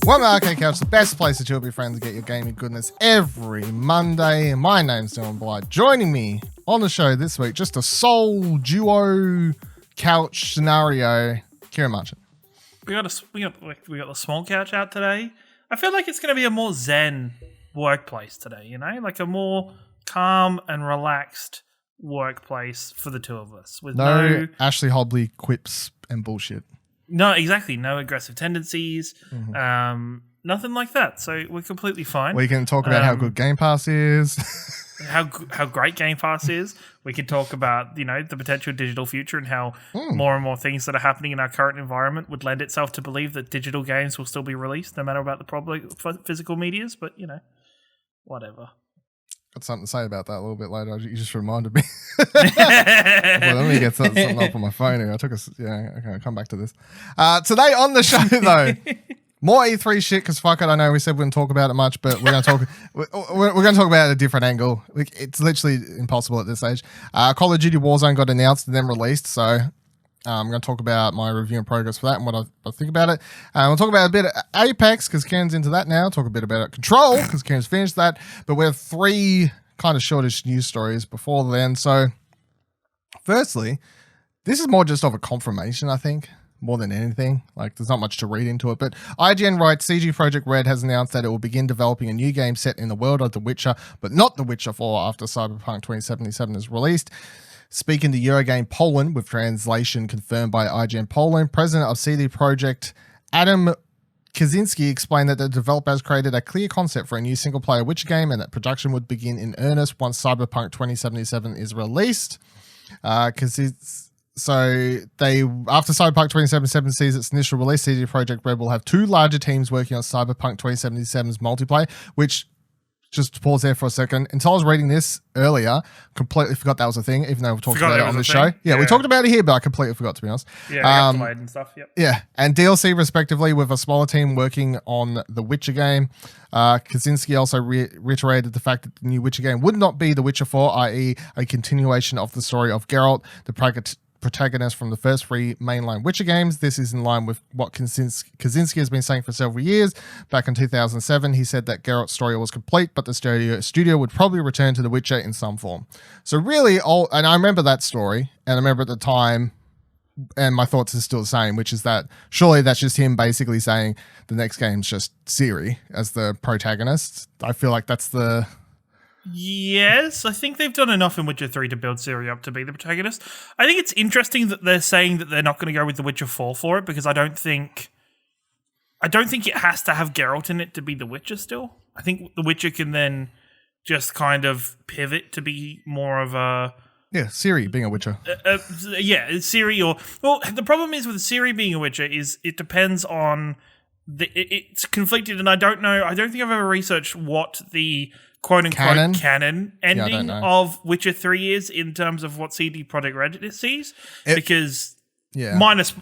Welcome to Arcade Couch, the best place to chill with your friends and get your gaming goodness every Monday. My name's Dylan Blythe. Joining me on the show this week, just a sole duo couch scenario, Ciaran Marchant. We got the small couch out today. I feel like it's going to be a more zen workplace today, you know? Like a more calm and relaxed workplace for the two of us. With no Ashley Hobley quips and bullshit. No, exactly. No aggressive tendencies. Nothing like that. So we're completely fine. We can talk about how good Game Pass is. how great Game Pass is. We can talk about, you know, the potential digital future and how more and more things that are happening in our current environment would lend itself to believe that digital games will still be released no matter about the problem physical medias. But, you know, whatever. Got something to say about that a little bit later. You just reminded me. Well, let me get something up on my phone here. Okay, I'll come back to this. Today on the show, though, more E3 shit, because fuck it, I know we said we wouldn't talk about it much, but we're going to talk we're going to talk about it at a different angle. It's literally impossible at this stage. Call of Duty Warzone got announced and then released, so I'm going to talk about my review and progress for that and what I think about it. We'll talk about a bit of Apex, because Ciaran's into that now. Talk a bit about Control, because Ciaran's finished that. But we have three kind of shortish news stories before then. So, firstly, this is more just of a confirmation, I think, more than anything. Like, there's not much to read into it. But IGN writes, CG Projekt Red has announced that it will begin developing a new game set in the world of The Witcher, but not The Witcher 4 after Cyberpunk 2077 is released. Speaking to Eurogame Poland, with translation confirmed by IGN Poland, president of CD Projekt Adam Kaczynski explained that the developer has created a clear concept for a new single-player Witcher game and that production would begin in earnest once Cyberpunk 2077 is released. After Cyberpunk 2077 sees its initial release, CD Projekt Red will have two larger teams working on Cyberpunk 2077's multiplayer, which... Just to pause there for a second. Until I was reading this earlier, completely forgot that was a thing, even though we talked about it on the show. Yeah, we talked about it here, but I completely forgot, to be honest. Yeah, got delayed and stuff, yep. Yeah, and DLC respectively, with a smaller team working on the Witcher game. Kaczynski also reiterated the fact that the new Witcher game would not be The Witcher 4, i.e. a continuation of the story of Geralt, the protagonist from the first three mainline Witcher games. This is in line with what Kaczynski has been saying for several years. Back in 2007, he said that Geralt's story was complete, but the studio would probably return to The Witcher in some form. So really, and I remember that story, and I remember at the time, and my thoughts are still the same, which is that surely that's just him basically saying the next game's just Ciri as the protagonist. I feel like that's the... Yes, I think they've done enough in Witcher 3 to build Ciri up to be the protagonist. I think it's interesting that they're saying that they're not going to go with The Witcher 4 for it, because I don't think it has to have Geralt in it to be The Witcher still. I think The Witcher can then just kind of pivot to be more of a... Yeah, Ciri being a Witcher. Ciri or... Well, the problem is with Ciri being a Witcher is it depends on... It's conflicted, and I don't know... I don't think I've ever researched what the... quote-unquote canon ending of Witcher 3 is in terms of what CD Projekt Red sees, because minus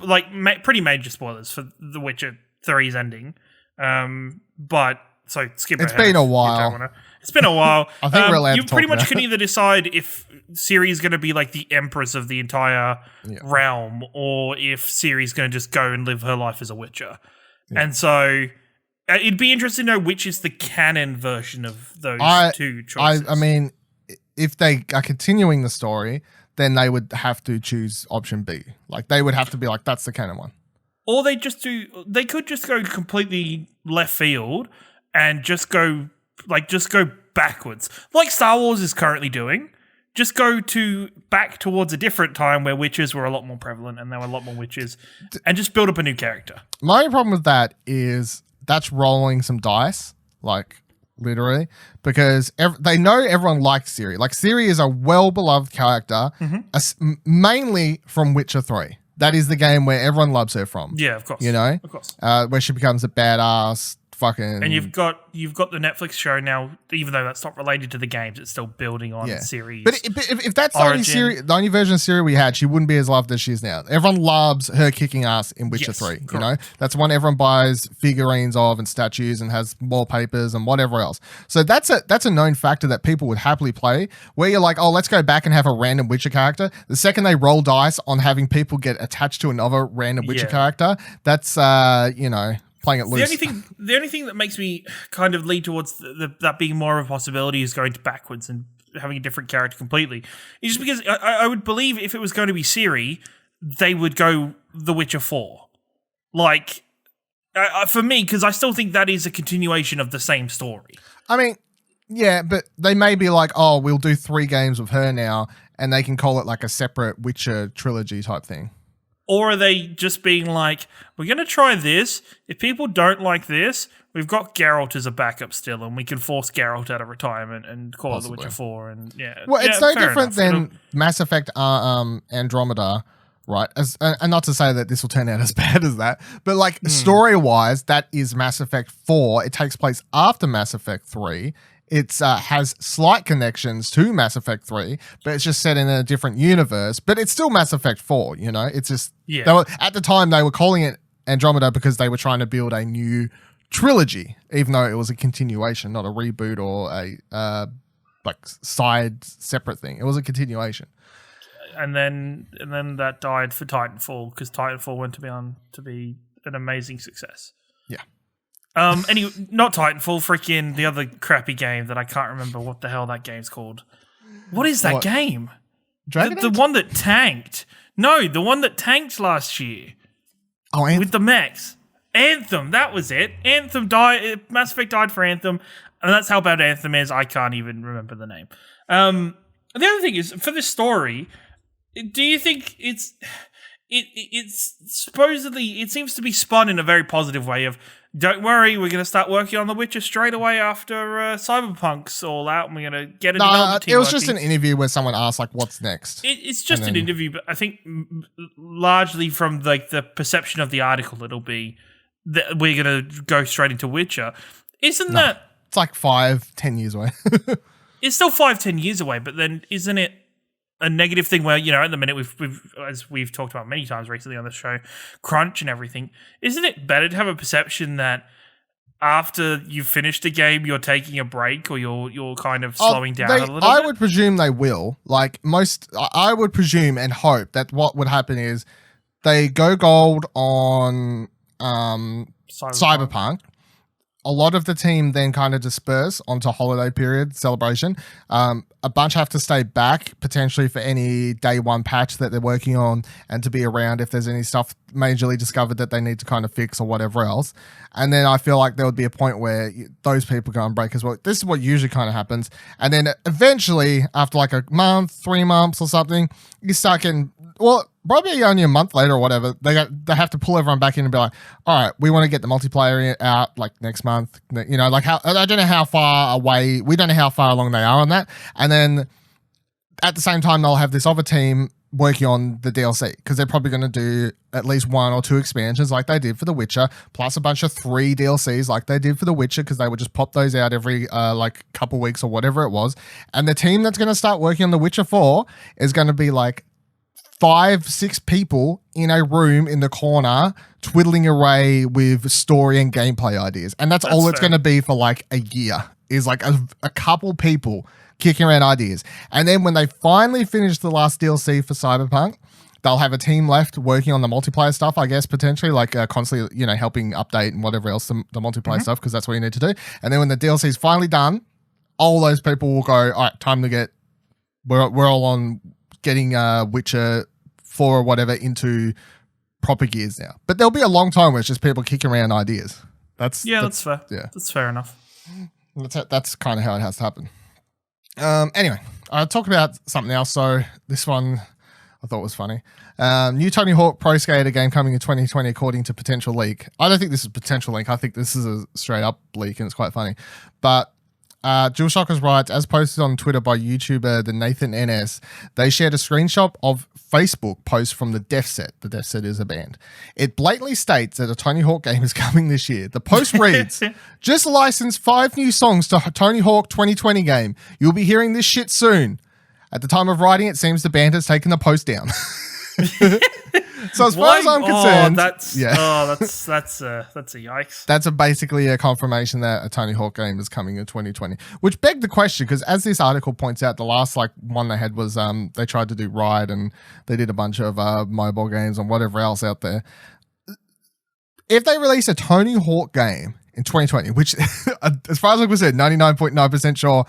pretty major spoilers for The Witcher 3's ending. But so skip ahead. It's been a while. It's been a while. I think we're allowed you to talk pretty much about can either decide if Ciri is going to be like the empress of the entire realm, or if Ciri's going to just go and live her life as a Witcher. And so it'd be interesting to know which is the canon version of those two choices. I mean, if they are continuing the story, then they would have to choose option B. Like, they would have to be like, that's the canon one. Or they could just go completely left field and just go backwards. Like Star Wars is currently doing. Just go back towards a different time where witches were a lot more prevalent and there were a lot more witches, and just build up a new character. My only problem with that is that's rolling some dice, like literally, because they know everyone likes Ciri. Like, Ciri is a well-beloved character, mainly from Witcher 3. That is the game where everyone loves her from. Yeah, of course. You know? Of course. Where she becomes a badass fucking... And you've got the Netflix show now, even though that's not related to the games, it's still building on Ciri's But if that's the only version of Ciri we had, she wouldn't be as loved as she is now. Everyone loves her kicking ass in Witcher 3, correct. You know? That's one everyone buys figurines of and statues and has wallpapers and whatever else. So that's a known factor that people would happily play, where you're like, oh, let's go back and have a random Witcher character. The second they roll dice on having people get attached to another random Witcher character, that's, playing it loose. The only thing that makes me kind of lead towards that being more of a possibility is going to backwards and having a different character completely. It's just because I would believe if it was going to be Ciri, they would go The Witcher 4. Like, for me, because I still think that is a continuation of the same story. I mean, yeah, but they may be like, oh, we'll do 3 games with her now, and they can call it like a separate Witcher trilogy type thing. Or are they just being like, we're going to try this. If people don't like this, we've got Geralt as a backup still, and we can force Geralt out of retirement and call it The Witcher 4. And well, it's no different than Mass Effect Andromeda, right? And not to say that this will turn out as bad as that, but like story-wise, that is Mass Effect 4. It takes place after Mass Effect 3. It has slight connections to Mass Effect 3, but it's just set in a different universe. But it's still Mass Effect 4, you know? It's just... Yeah. At the time, they were calling it Andromeda because they were trying to build a new trilogy, even though it was a continuation, not a reboot or a side separate thing. It was a continuation. And then that died for Titanfall because Titanfall went to be an amazing success. Yeah. Anyway, not Titanfall, freaking the other crappy game that I can't remember what the hell that game's called. What is that game? Dragon Age? The one that tanked. No, the one that tanked last year. Oh, Anthem. With the mechs. Anthem, that was it. Anthem died. Mass Effect died for Anthem, and that's how bad Anthem is. I can't even remember the name. The other thing is, for this story, do you think it's supposedly, it seems to be spun in a very positive way of, don't worry, we're going to start working on The Witcher straight away after Cyberpunk's all out, and we're going to get a development team. It was just an interview where someone asked, like, what's next? It's just an interview, but I think largely from like the perception of the article, it'll be that we're going to go straight into Witcher. Isn't that... It's like 5-10 years away. It's still 5-10 years away, but then isn't it a negative thing where, you know, at the minute as we've talked about many times recently on the show, crunch and everything, isn't it better to have a perception that after you've finished a game, you're taking a break or you're kind of slowing down a little bit? I would presume they will. Like I would presume and hope that what would happen is they go gold on Cyberpunk. A lot of the team then kind of disperse onto holiday period celebration. A bunch have to stay back potentially for any day one patch that they're working on and to be around if there's any stuff majorly discovered that they need to kind of fix or whatever else. And then I feel like there would be a point where those people go on break as well. This is what usually kind of happens. And then eventually after like a month, 3 months or something, you start getting, well, probably only a month later or whatever, they have to pull everyone back in and be like, all right, we want to get the multiplayer out like next month. You know, like I don't know how far away, we don't know how far along they are on that. And then at the same time, they'll have this other team working on the DLC because they're probably going to do at least 1 or 2 expansions like they did for The Witcher, plus a bunch of 3 DLCs like they did for The Witcher because they would just pop those out every like couple weeks or whatever it was. And the team that's going to start working on The Witcher 4 is going to be like 5-6 people in a room in the corner twiddling away with story and gameplay ideas. And that's all it's going to be for like a year, is like a couple people kicking around ideas. And then when they finally finish the last DLC for Cyberpunk, they'll have a team left working on the multiplayer stuff, I guess, potentially, like constantly, you know, helping update and whatever else, the multiplayer stuff, because that's what you need to do. And then when the DLC is finally done, all those people will go, all right, time to get, we're all on getting Witcher 4 or whatever into proper gears now. But there'll be a long time where it's just people kicking around ideas. That's fair. Yeah, that's fair enough. That's kind of how it has to happen. Anyway, I'll talk about something else. So this one I thought was funny. New Tony Hawk Pro Skater game coming in 2020 according to potential leak. I don't think this is potential leak. I think this is a straight up leak and it's quite funny. But DualShockers writes, as posted on Twitter by YouTuber the Nathan NS, they shared a screenshot of Facebook post from the Def Set. The Def Set is a band. It blatantly states that a Tony Hawk game is coming this year. The post reads, just licensed 5 new songs to Tony Hawk 2020 game. You'll be hearing this shit soon. At the time of writing, it seems the band has taken the post down. So as far as I'm concerned, that's a yikes. That's basically a confirmation that a Tony Hawk game is coming in 2020, which begged the question, because as this article points out, the last like one they had was they tried to do Ride and they did a bunch of mobile games and whatever else out there. if they release a Tony Hawk game in 2020, which as far as I was said, 99.9% sure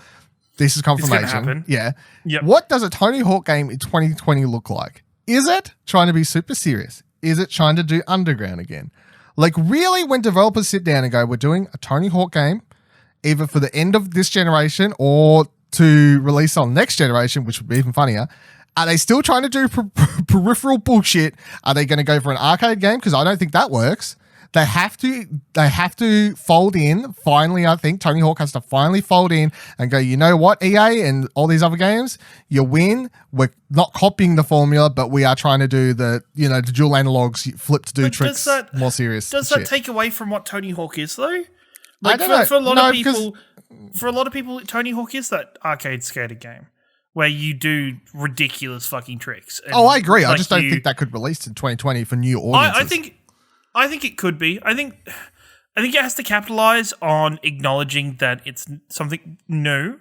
this is confirmation. It's gonna happen. Yeah. Yep. What does a Tony Hawk game in 2020 look like? Is it trying to be super serious? Is it trying to do underground again? Like, really, when developers sit down and go, we're doing a Tony Hawk game, either for the end of this generation or to release on next generation, which would be even funnier, are they still trying to do peripheral bullshit? Are they going to go for an arcade game? Because I don't think that works. They have to fold in. Finally, I think Tony Hawk has to finally fold in and go, you know what, EA and all these other games, you win. We're not copying the formula, but we are trying to do the dual analogs, flip to do tricks more serious. Does that take away from what Tony Hawk is, though? Like, I don't know. For a lot of people, Tony Hawk is that arcade skater game where you do ridiculous fucking tricks. I agree. I just don't think that could release in 2020 for new audiences. I think it could be. I think it has to capitalize on acknowledging that it's something new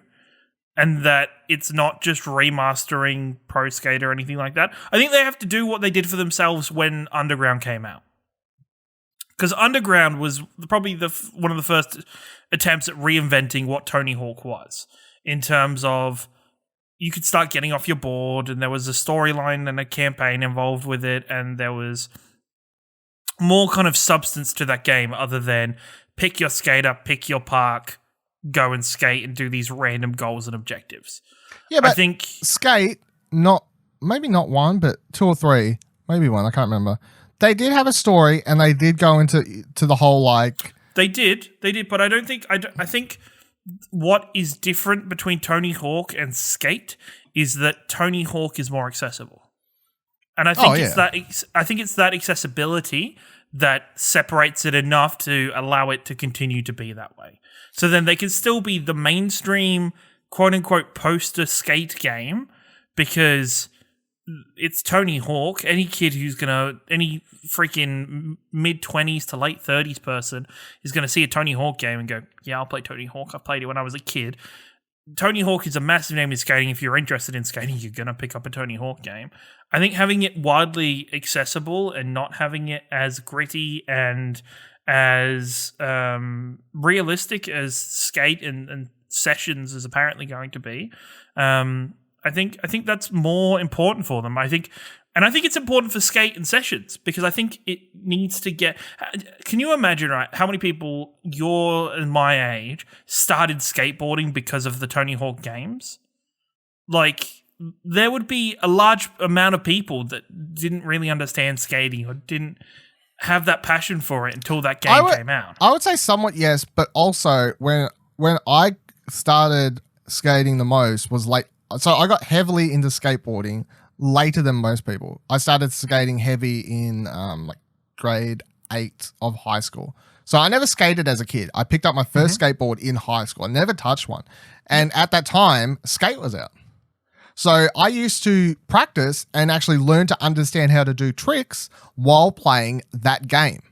and that it's not just remastering Pro Skater or anything like that. I think they have to do what they did for themselves when Underground came out. Because Underground was probably one of the first attempts at reinventing what Tony Hawk was, in terms of you could start getting off your board, and there was a storyline and a campaign involved with it, and there was more kind of substance to that game other than pick your skater, pick your park, go and skate and do these random goals and objectives. Yeah, but I think skate, maybe not one, but two or three, maybe one, I can't remember. They did have a story, and they did go into the whole like. They did, but I think what is different between Tony Hawk and Skate is that Tony Hawk is more accessible. And I think it's that accessibility that separates it enough to allow it to continue to be that way. So then they can still be the mainstream quote unquote poster skate game because it's Tony Hawk. Any kid any freaking mid-20s to late 30s person is going to see a Tony Hawk game and go, yeah, I'll play Tony Hawk. I played it when I was a kid. Tony Hawk is a massive name in skating. If you're interested in skating, you're going to pick up a Tony Hawk game. I think having it widely accessible and not having it as gritty and as realistic as Skate and Sessions is apparently going to be, I think that's more important for them. I think it's important for Skate and Sessions because I think it needs to get. Can you imagine, right? How many people your and my age started skateboarding because of the Tony Hawk games? Like, there would be a large amount of people that didn't really understand skating or didn't have that passion for it until that game came out. I would say somewhat yes, but also when I started skating the most was like. So I got heavily into skateboarding later than most people. I started skating heavy in like grade 8 of high school. So I never skated as a kid. I picked up my first skateboard in high school. I never touched one. And at that time, Skate was out. So I used to practice and actually learn to understand how to do tricks while playing that game.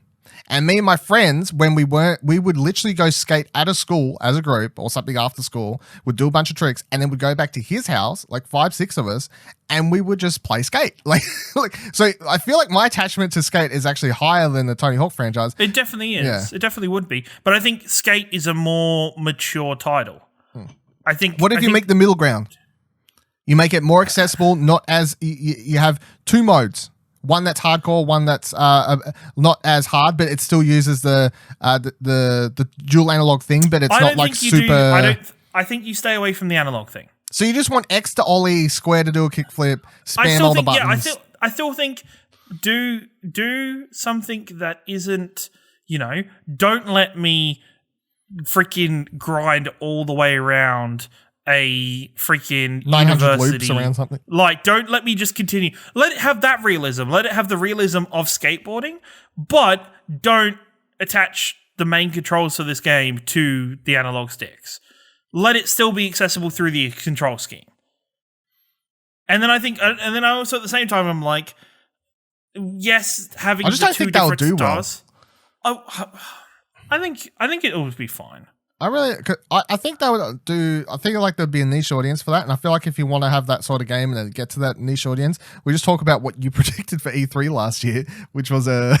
And me and my friends, when we would literally go skate at a school as a group or something after school, would do a bunch of tricks, and then we'd go back to his house, like 5-6 of us, and we would just play Skate. So I feel like my attachment to Skate is actually higher than the Tony Hawk franchise. It definitely is. Yeah. It definitely would be. But I think Skate is a more mature title. I think. What if you make the middle ground? You make it more accessible, not as you have two modes. One that's hardcore, one that's not as hard, but it still uses the dual analog thing, but it's not like super. I think you stay away from the analog thing. So you just want X to ollie, square to do a kickflip, spam all the buttons. Yeah, I still think do something that isn't, don't let me freaking grind all the way around a freaking 900 university. loops around something. Like, don't let me just continue. Let it have that realism. Let it have the realism of skateboarding, but don't attach the main controls for this game to the analog sticks. Let it still be accessible through the control scheme. And then I also at the same time I'm like, yes, having I just the don't two think they'll different do stars. Well. I think it will be fine. I think they would do. I think like there'd be a niche audience for that, and I feel like if you want to have that sort of game and then get to that niche audience, we just talk about what you predicted for E3 last year, which was the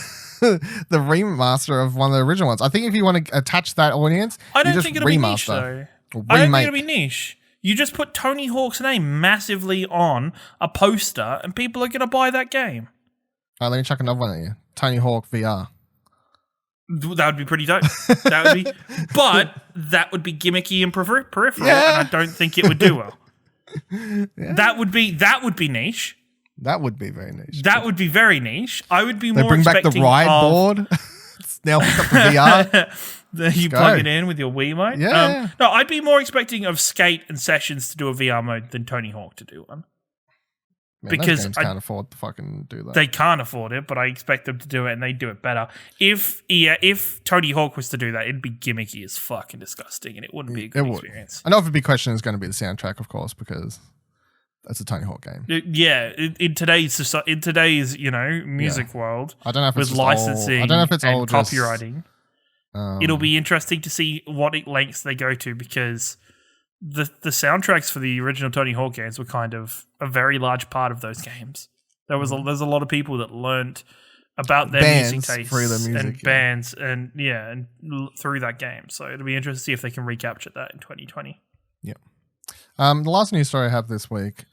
remaster of one of the original ones. I think if you want to attach that audience, I don't think it'll be niche though. I don't think it'll be niche. You just put Tony Hawk's name massively on a poster, and people are going to buy that game. All right, let me chuck another one at you. Tony Hawk VR. That would be pretty dope. But that would be gimmicky and peripheral, and I don't think it would do well. That would be niche. That would be very niche. That would be very niche. I would be more bring expecting back the ride board. It's now hooked up to VR. You plug it in with your Wiimote. Yeah. No, I'd be more expecting of Skate and Sessions to do a VR mode than Tony Hawk to do one. Man, because those games can't afford to fucking do that. They can't afford it, but I expect them to do it, and they do it better. If Tony Hawk was to do that, it'd be gimmicky as fuck and disgusting, and it wouldn't be a good experience. I know the big question is going to be the soundtrack, of course, because that's a Tony Hawk game. In today's music world, I don't know if it's with licensing I don't know if it's and copywriting, it'll be interesting to see what lengths they go to, because the soundtracks for the original Tony Hawk games were kind of a very large part of those games. There's a lot of people that learnt about their music tastes through the music, and bands and through that game. So it'll be interesting to see if they can recapture that in 2020. Yeah. The last news story I have this week,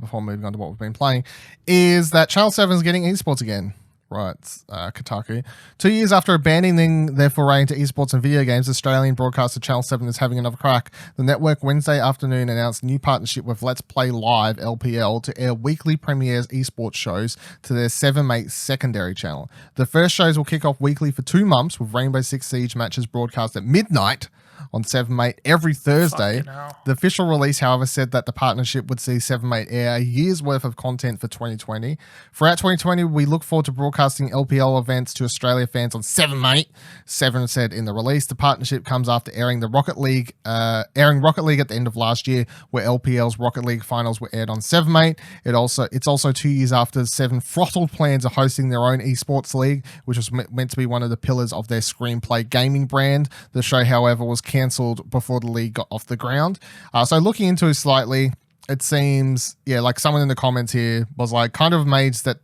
before moving on to what we've been playing, is that Channel 7 is getting esports again. Right, Kotaku. 2 years after abandoning their foray into esports and video games, Australian broadcaster Channel 7 is having another crack. The network Wednesday afternoon announced a new partnership with Let's Play Live, LPL, to air weekly premieres esports shows to their 7mate secondary channel. The first shows will kick off weekly for 2 months, with Rainbow Six Siege matches broadcast at midnight on 7mate every Thursday. The official release, however, said that the partnership would see 7mate air a year's worth of content for 2020. Throughout 2020, we look forward to broadcasting LPL events to Australia fans on 7mate. 7 said in the release. The partnership comes after airing Rocket League at the end of last year, where LPL's Rocket League finals were aired on 7mate. It's also 2 years after 7 throttled plans of hosting their own esports league, which was meant to be one of the pillars of their Screenplay gaming brand. The show, however, was cancelled before the league got off the ground. So looking into it slightly, it seems, like someone in the comments here was like kind of amazed that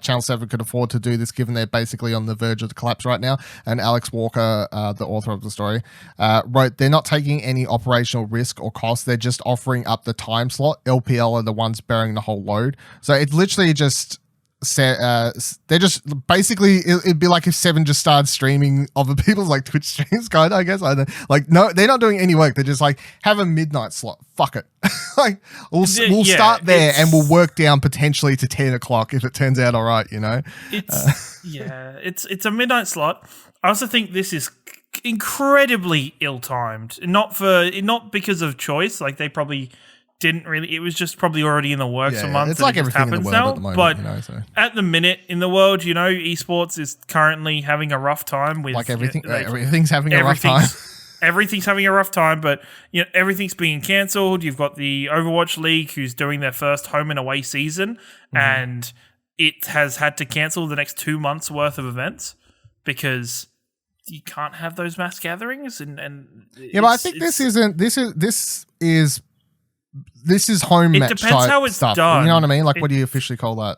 Channel 7 could afford to do this, given they're basically on the verge of the collapse right now. And Alex Walker, the author of the story, wrote, "They're not taking any operational risk or cost. They're just offering up the time slot. LPL are the ones bearing the whole load." So it's literally just they're just basically, it'd be like if 7 just started streaming other people's like Twitch streams, kind of, I guess. No, they're not doing any work. They're just like, have a midnight slot. Fuck it. Like we'll start there and we'll work down potentially to 10 o'clock if it turns out all right. It's a midnight slot. I also think this is incredibly ill-timed. Not because of choice. Like they probably didn't really. It was just probably already in the works for months. It's like everything in the world at the moment. But at the minute in the world, esports is currently having a rough time with everything. Everything's having a rough time. Everything's having a rough time, but everything's being cancelled. You've got the Overwatch League, who's doing their first home and away season, and it has had to cancel the next 2 months worth of events because you can't have those mass gatherings. But I think this is home match. It depends how it's stuff. done. You know what I mean? Like, what do you officially call that?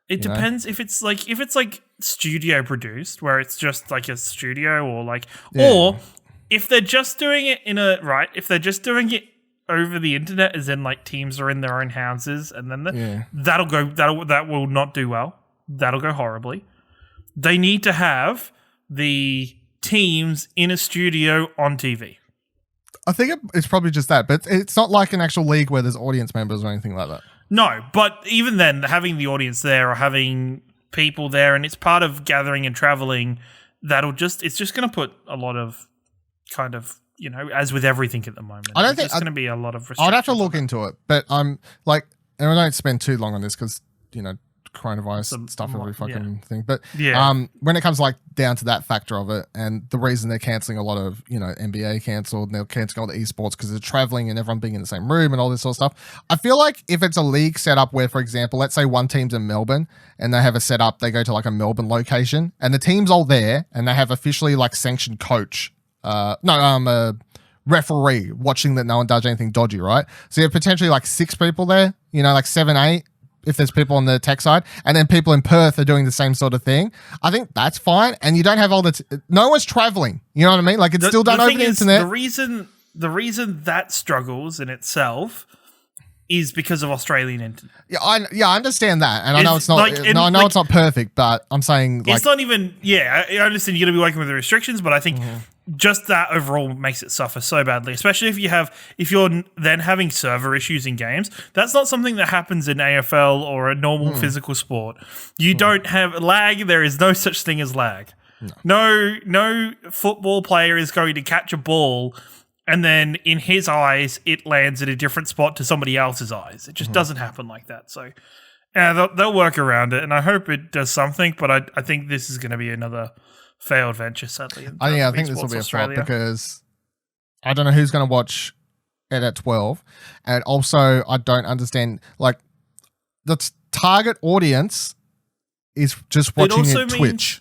It depends if it's like studio produced, where it's just like a studio, or if they're just doing it if they're just doing it over the internet, as in like teams are in their own houses, and then that will not do well. That'll go horribly. They need to have the teams in a studio on TV. I think it's probably just that, but it's not like an actual league where there's audience members or anything like that. No, but even then, having the audience there or having people there, and it's part of gathering and traveling, it's just going to put a lot of kind of, as with everything at the moment. I don't think it's going to be a lot of restrictions. I'd have to look into it, but I'm like, and I don't spend too long on this because, coronavirus stuff, every fucking thing. But when it comes down to that factor of it, and the reason they're cancelling a lot of, NBA cancelled, and they're cancelling all the esports because they're traveling and everyone being in the same room and all this sort of stuff. I feel like if it's a league set up where, for example, let's say one team's in Melbourne and they have a setup, they go to a Melbourne location and the team's all there and they have officially sanctioned coach a referee watching that no one does anything dodgy, right? So you have potentially like 6 people there, like 7, 8, if there's people on the tech side, and then people in Perth are doing the same sort of thing. I think that's fine, and you don't have all no one's traveling. You know what I mean? Like it's still done over the internet. The reason that struggles in itself is because of Australian internet. Yeah, I understand that, and I know it's not. It's not perfect, but I'm saying it's not even. Yeah, I understand you're going to be working with the restrictions, but I think just that overall makes it suffer so badly. Especially if you're then having server issues in games. That's not something that happens in AFL or a normal physical sport. You don't have lag. There is no such thing as lag. No football player is going to catch a ball and then in his eyes, it lands in a different spot to somebody else's eyes. It just doesn't happen like that. So they'll work around it, and I hope it does something, but I think this is going to be another failed venture, sadly. I think this will be a flop because I don't know who's going to watch it at 12. And also, I don't understand, like, the target audience is just watching it Twitch.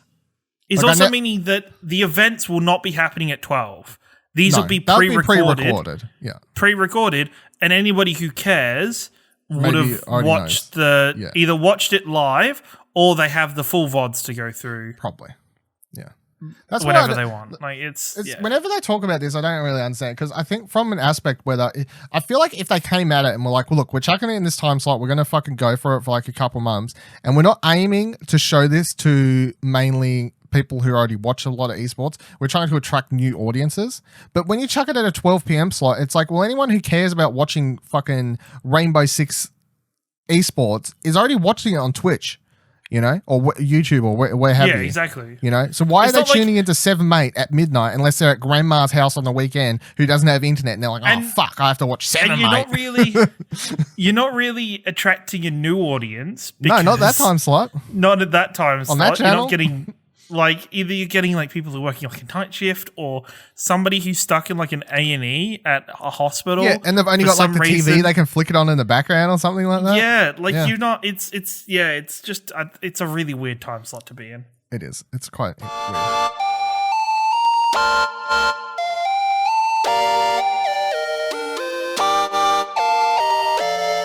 It's also meaning that the events will not be happening at 12. These will be pre-recorded. Pre-recorded, and anybody who cares would have watched either watched it live or they have the full VODs to go through. Probably. Yeah. That's whatever they want. Like it's whenever they talk about this, I don't really understand, because I think from an aspect where I feel like if they came at it and were like, well, look, we're chucking it in this time slot, we're going to fucking go for it for like a couple months, and we're not aiming to show this to mainly people who already watch a lot of esports. We're trying to attract new audiences. But when you chuck it at a 12 p.m. slot, it's like, well, anyone who cares about watching fucking Rainbow Six esports is already watching it on Twitch, or YouTube or where have you. Yeah, exactly. So why are they tuning into 7 mate at midnight unless they're at grandma's house on the weekend who doesn't have internet, and they're like, oh, fuck, I have to watch 7 mate. You're not really attracting a new audience. No, not that time slot. Not at that time slot. On that channel? You're not getting... Like, either you're getting, like, people who are working, like, a night shift, or somebody who's stuck in, like, an A&E at a hospital. Yeah, and they've only got, like, the TV they can flick it on in the background or something like that. Yeah, you're not... It's just... it's a really weird time slot to be in. It is. It's quite weird.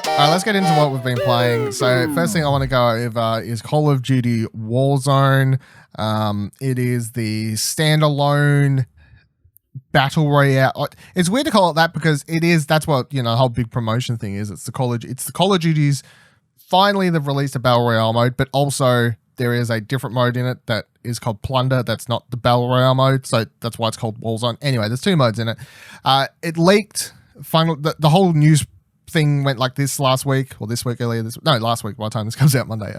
All right, let's get into what we've been playing. So first thing I want to go over is Call of Duty Warzone. It is the standalone battle royale. It's weird to call it that because that's what, the whole big promotion thing is. It's the Call of Duty's, finally they've released a battle royale mode, but also there is a different mode in it that is called Plunder. That's not the battle royale mode, so that's why it's called Warzone. Anyway, there's 2 modes in it. It leaked, the whole news thing went like this last week, or last week by the time this comes out Monday.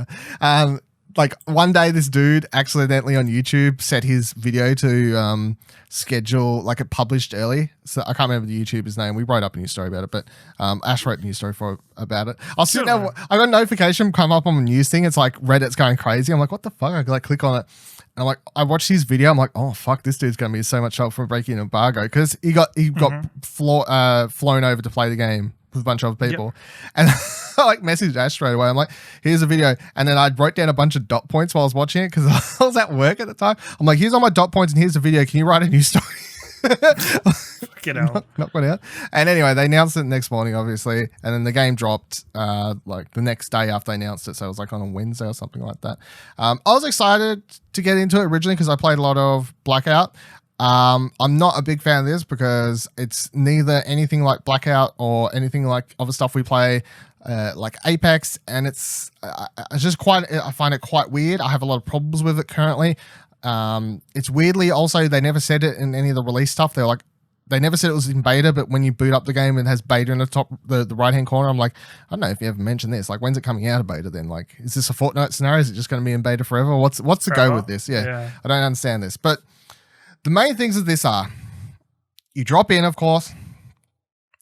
Like one day this dude accidentally on YouTube set his video to schedule, like it published early. So I can't remember the YouTuber's name. We wrote up a news story about it, but Ash wrote a news story about it. I was sitting there, I got a notification come up on the news thing. It's like Reddit's going crazy. I'm like, what the fuck? I like click on it. And I'm like, I watched his video. I'm like, oh fuck, this dude's gonna be so much help for breaking an embargo, because he got flown over to play the game with a bunch of other people. Yep. And I like messaged Ash straight away. I'm like, here's a video. And then I wrote down a bunch of dot points while I was watching it because I was at work at the time. I'm like, here's all my dot points and here's the video. Can you write a news story? Fucking hell. Not put out. And anyway, they announced it the next morning, obviously. And then the game dropped like the next day after they announced it. So it was like on a Wednesday or something like that. I was excited to get into it originally because I played a lot of Blackout. I'm not a big fan of this because it's neither anything like Blackout or anything like other stuff we play, like Apex, and it's just I find it quite weird. I have a lot of problems with it currently. It's weirdly also, they never said it in any of the release stuff. They never said it was in beta, but when you boot up the game, it has beta in the top, the right hand corner. I'm like, I don't know if you ever mentioned this. Like, when's it coming out of beta then? Like, is this a Fortnite scenario? Is it just going to be in beta forever? What's the go with this? Yeah, I don't understand this, but the main things of this are, you drop in, of course,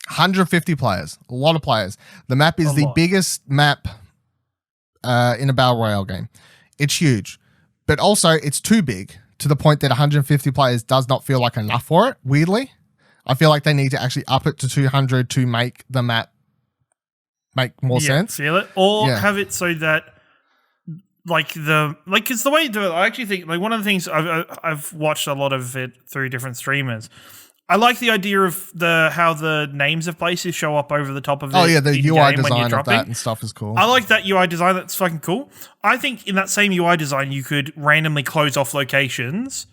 150 players, a lot of players. The map is the biggest map in a Battle Royale game. It's huge, but also it's too big to the point that 150 players does not feel like enough for it, weirdly. I feel like they need to actually up it to 200 to make the map make more sense. Feel it. Or have it so that because the way I actually think like one of the things I've watched a lot of it through different streamers. I like the idea of how the names of places show up over the top of it. Oh yeah, the UI design of that and stuff is cool. I like that UI design. That's fucking cool. I think in that same UI design, you could randomly close off locations,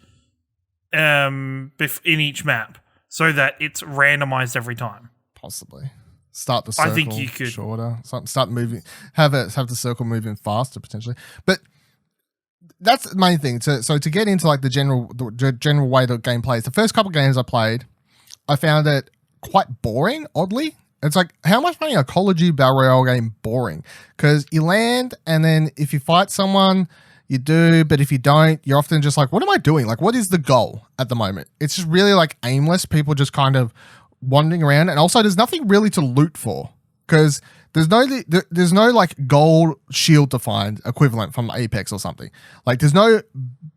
in each map, so that it's randomized every time. Possibly start the circle. I think you could shorter. Start moving. Have the circle moving faster potentially, but. That's the main thing. So to get into like the general way the game plays, the first couple of games I played, I found it quite boring, oddly. It's like, how much playing a Call of Duty Battle Royale game boring? Because you land, and then if you fight someone, you do, but if you don't, you're often just like, what am I doing? Like, what is the goal at the moment? It's just really like aimless. People just kind of wandering around, and also there's nothing really to loot for, because there's no like gold shield to find equivalent from Apex or something. Like there's no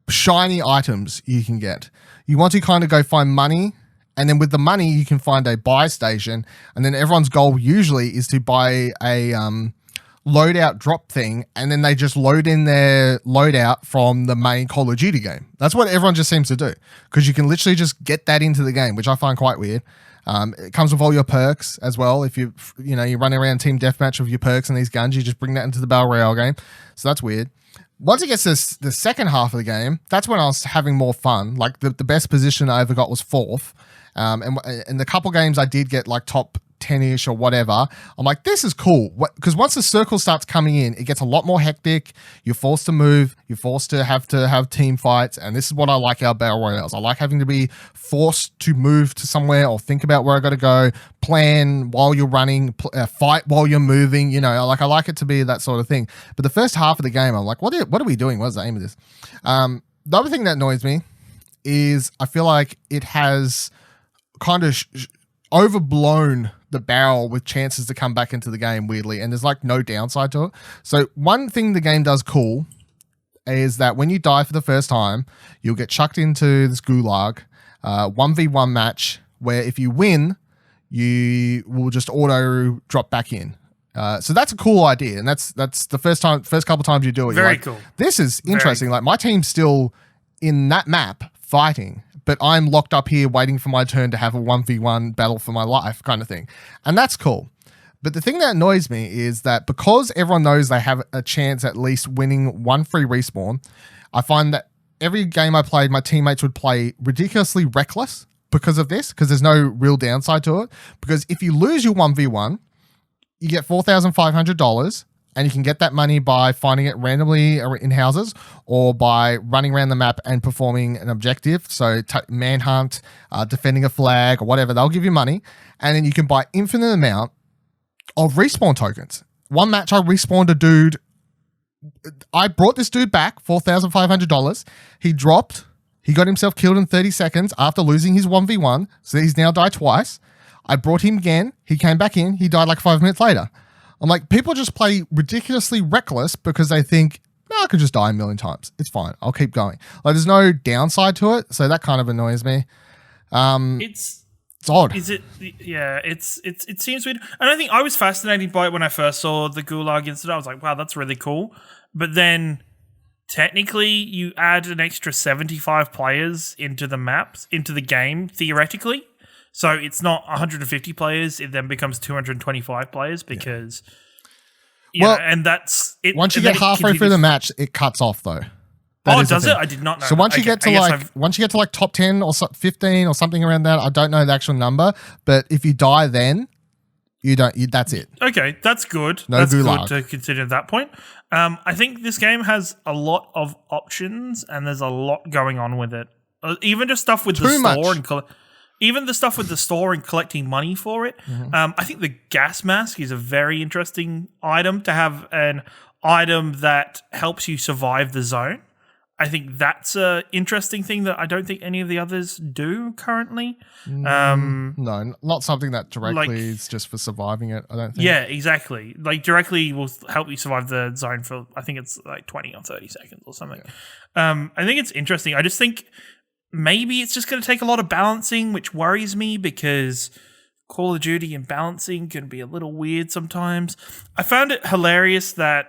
shiny items you can get. You want to kind of go find money, and then with the money you can find a buy station, and then everyone's goal usually is to buy a loadout drop thing, and then they just load in their loadout from the main Call of Duty game. That's what everyone just seems to do, because you can literally just get that into the game, which I find quite weird. It comes with all your perks as well. If you run around team deathmatch with your perks and these guns, you just bring that into the Battle Royale game. So that's weird. Once it gets to the second half of the game, that's when I was having more fun. Like the best position I ever got was 4th. And the couple games I did get like top 10-ish or whatever, I'm like, this is cool. Because once the circle starts coming in, it gets a lot more hectic. You're forced to move. You're forced to have team fights. And this is what I like about Battle Royales. I like having to be forced to move to somewhere or think about where I got to go, plan while you're running, fight while you're moving. I like it to be that sort of thing. But the first half of the game, I'm like, what are we doing? What's the aim of this? The other thing that annoys me is I feel like it has kind of overblown the barrel with chances to come back into the game weirdly, and there's like no downside to it. So one thing the game does cool is that when you die for the first time, you'll get chucked into this gulag 1v1 match where if you win, you will just auto drop back in. So that's a cool idea, and that's the first couple times you do it. Very cool. This is interesting. Like my team's still in that map fighting, but I'm locked up here waiting for my turn to have a 1v1 battle for my life kind of thing. And that's cool. But the thing that annoys me is that because everyone knows they have a chance at least winning one free respawn, I find that every game I played, my teammates would play ridiculously reckless because of this, because there's no real downside to it. Because if you lose your 1v1, you get $4,500, and you can get that money by finding it randomly in houses or by running around the map and performing an objective. So manhunt, defending a flag or whatever, they'll give you money. And then you can buy infinite amount of respawn tokens. One match I respawned a dude. I brought this dude back, $4,500. He dropped. He got himself killed in 30 seconds after losing his 1v1. So he's now died twice. I brought him again. He came back in. He died like 5 minutes later. I'm like, people just play ridiculously reckless because they think, no, I could just die a million times. It's fine. I'll keep going. Like, there's no downside to it, so that kind of annoys me. It's odd. Is it? Yeah, it seems weird. And I think I was fascinated by it when I first saw the Gulag incident. I was like, wow, that's really cool. But then, technically, you add an extra 75 players into the maps, into the game, theoretically. So it's not 150 players, it then becomes 225 players because and that's it. Once you get halfway through the match, it cuts off though. Does it? I did not know. So once you get to like top 10 or 15 or something around that, I don't know the actual number, but if you die then that's it. Okay, that's good. No that's gulag. Good to consider at that point. I think this game has a lot of options and there's a lot going on with it. Even just stuff with the store and even the stuff with the store and collecting money for it. Mm-hmm. I think the gas mask is a very interesting item to have, an item that helps you survive the zone. I think that's an interesting thing that I don't think any of the others do currently. No, not something that directly is just for surviving it, I don't think. Yeah, exactly. Like directly will help you survive the zone for, I think it's like 20 or 30 seconds or something. Yeah. I think it's interesting. I just think maybe it's just going to take a lot of balancing, which worries me because Call of Duty and balancing can be a little weird sometimes. I found it hilarious that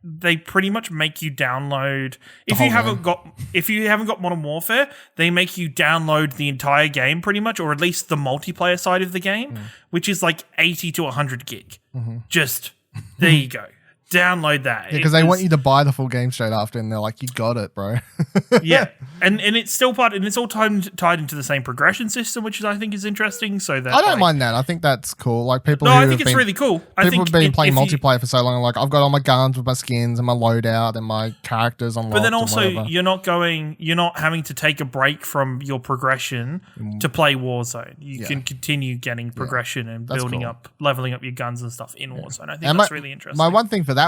they pretty much make you download if you haven't got Modern Warfare, they make you download the entire game pretty much, or at least the multiplayer side of the game, which is like 80 to 100 gig. Just there you go. Download that. Because they want you to buy the full game straight after, and they're like, you got it, bro. Yeah. And it's still it's all tied into the same progression system, which I think is interesting. So that I don't mind that. I think that's cool. Like people I think it's really cool. People have been playing multiplayer for so long, like I've got all my guns with my skins and my loadout and my characters unlocked. But then also you're not having to take a break from your progression to play Warzone. You can continue getting progression and building up, leveling up your guns and stuff in Warzone. I think that's really interesting. My one thing for that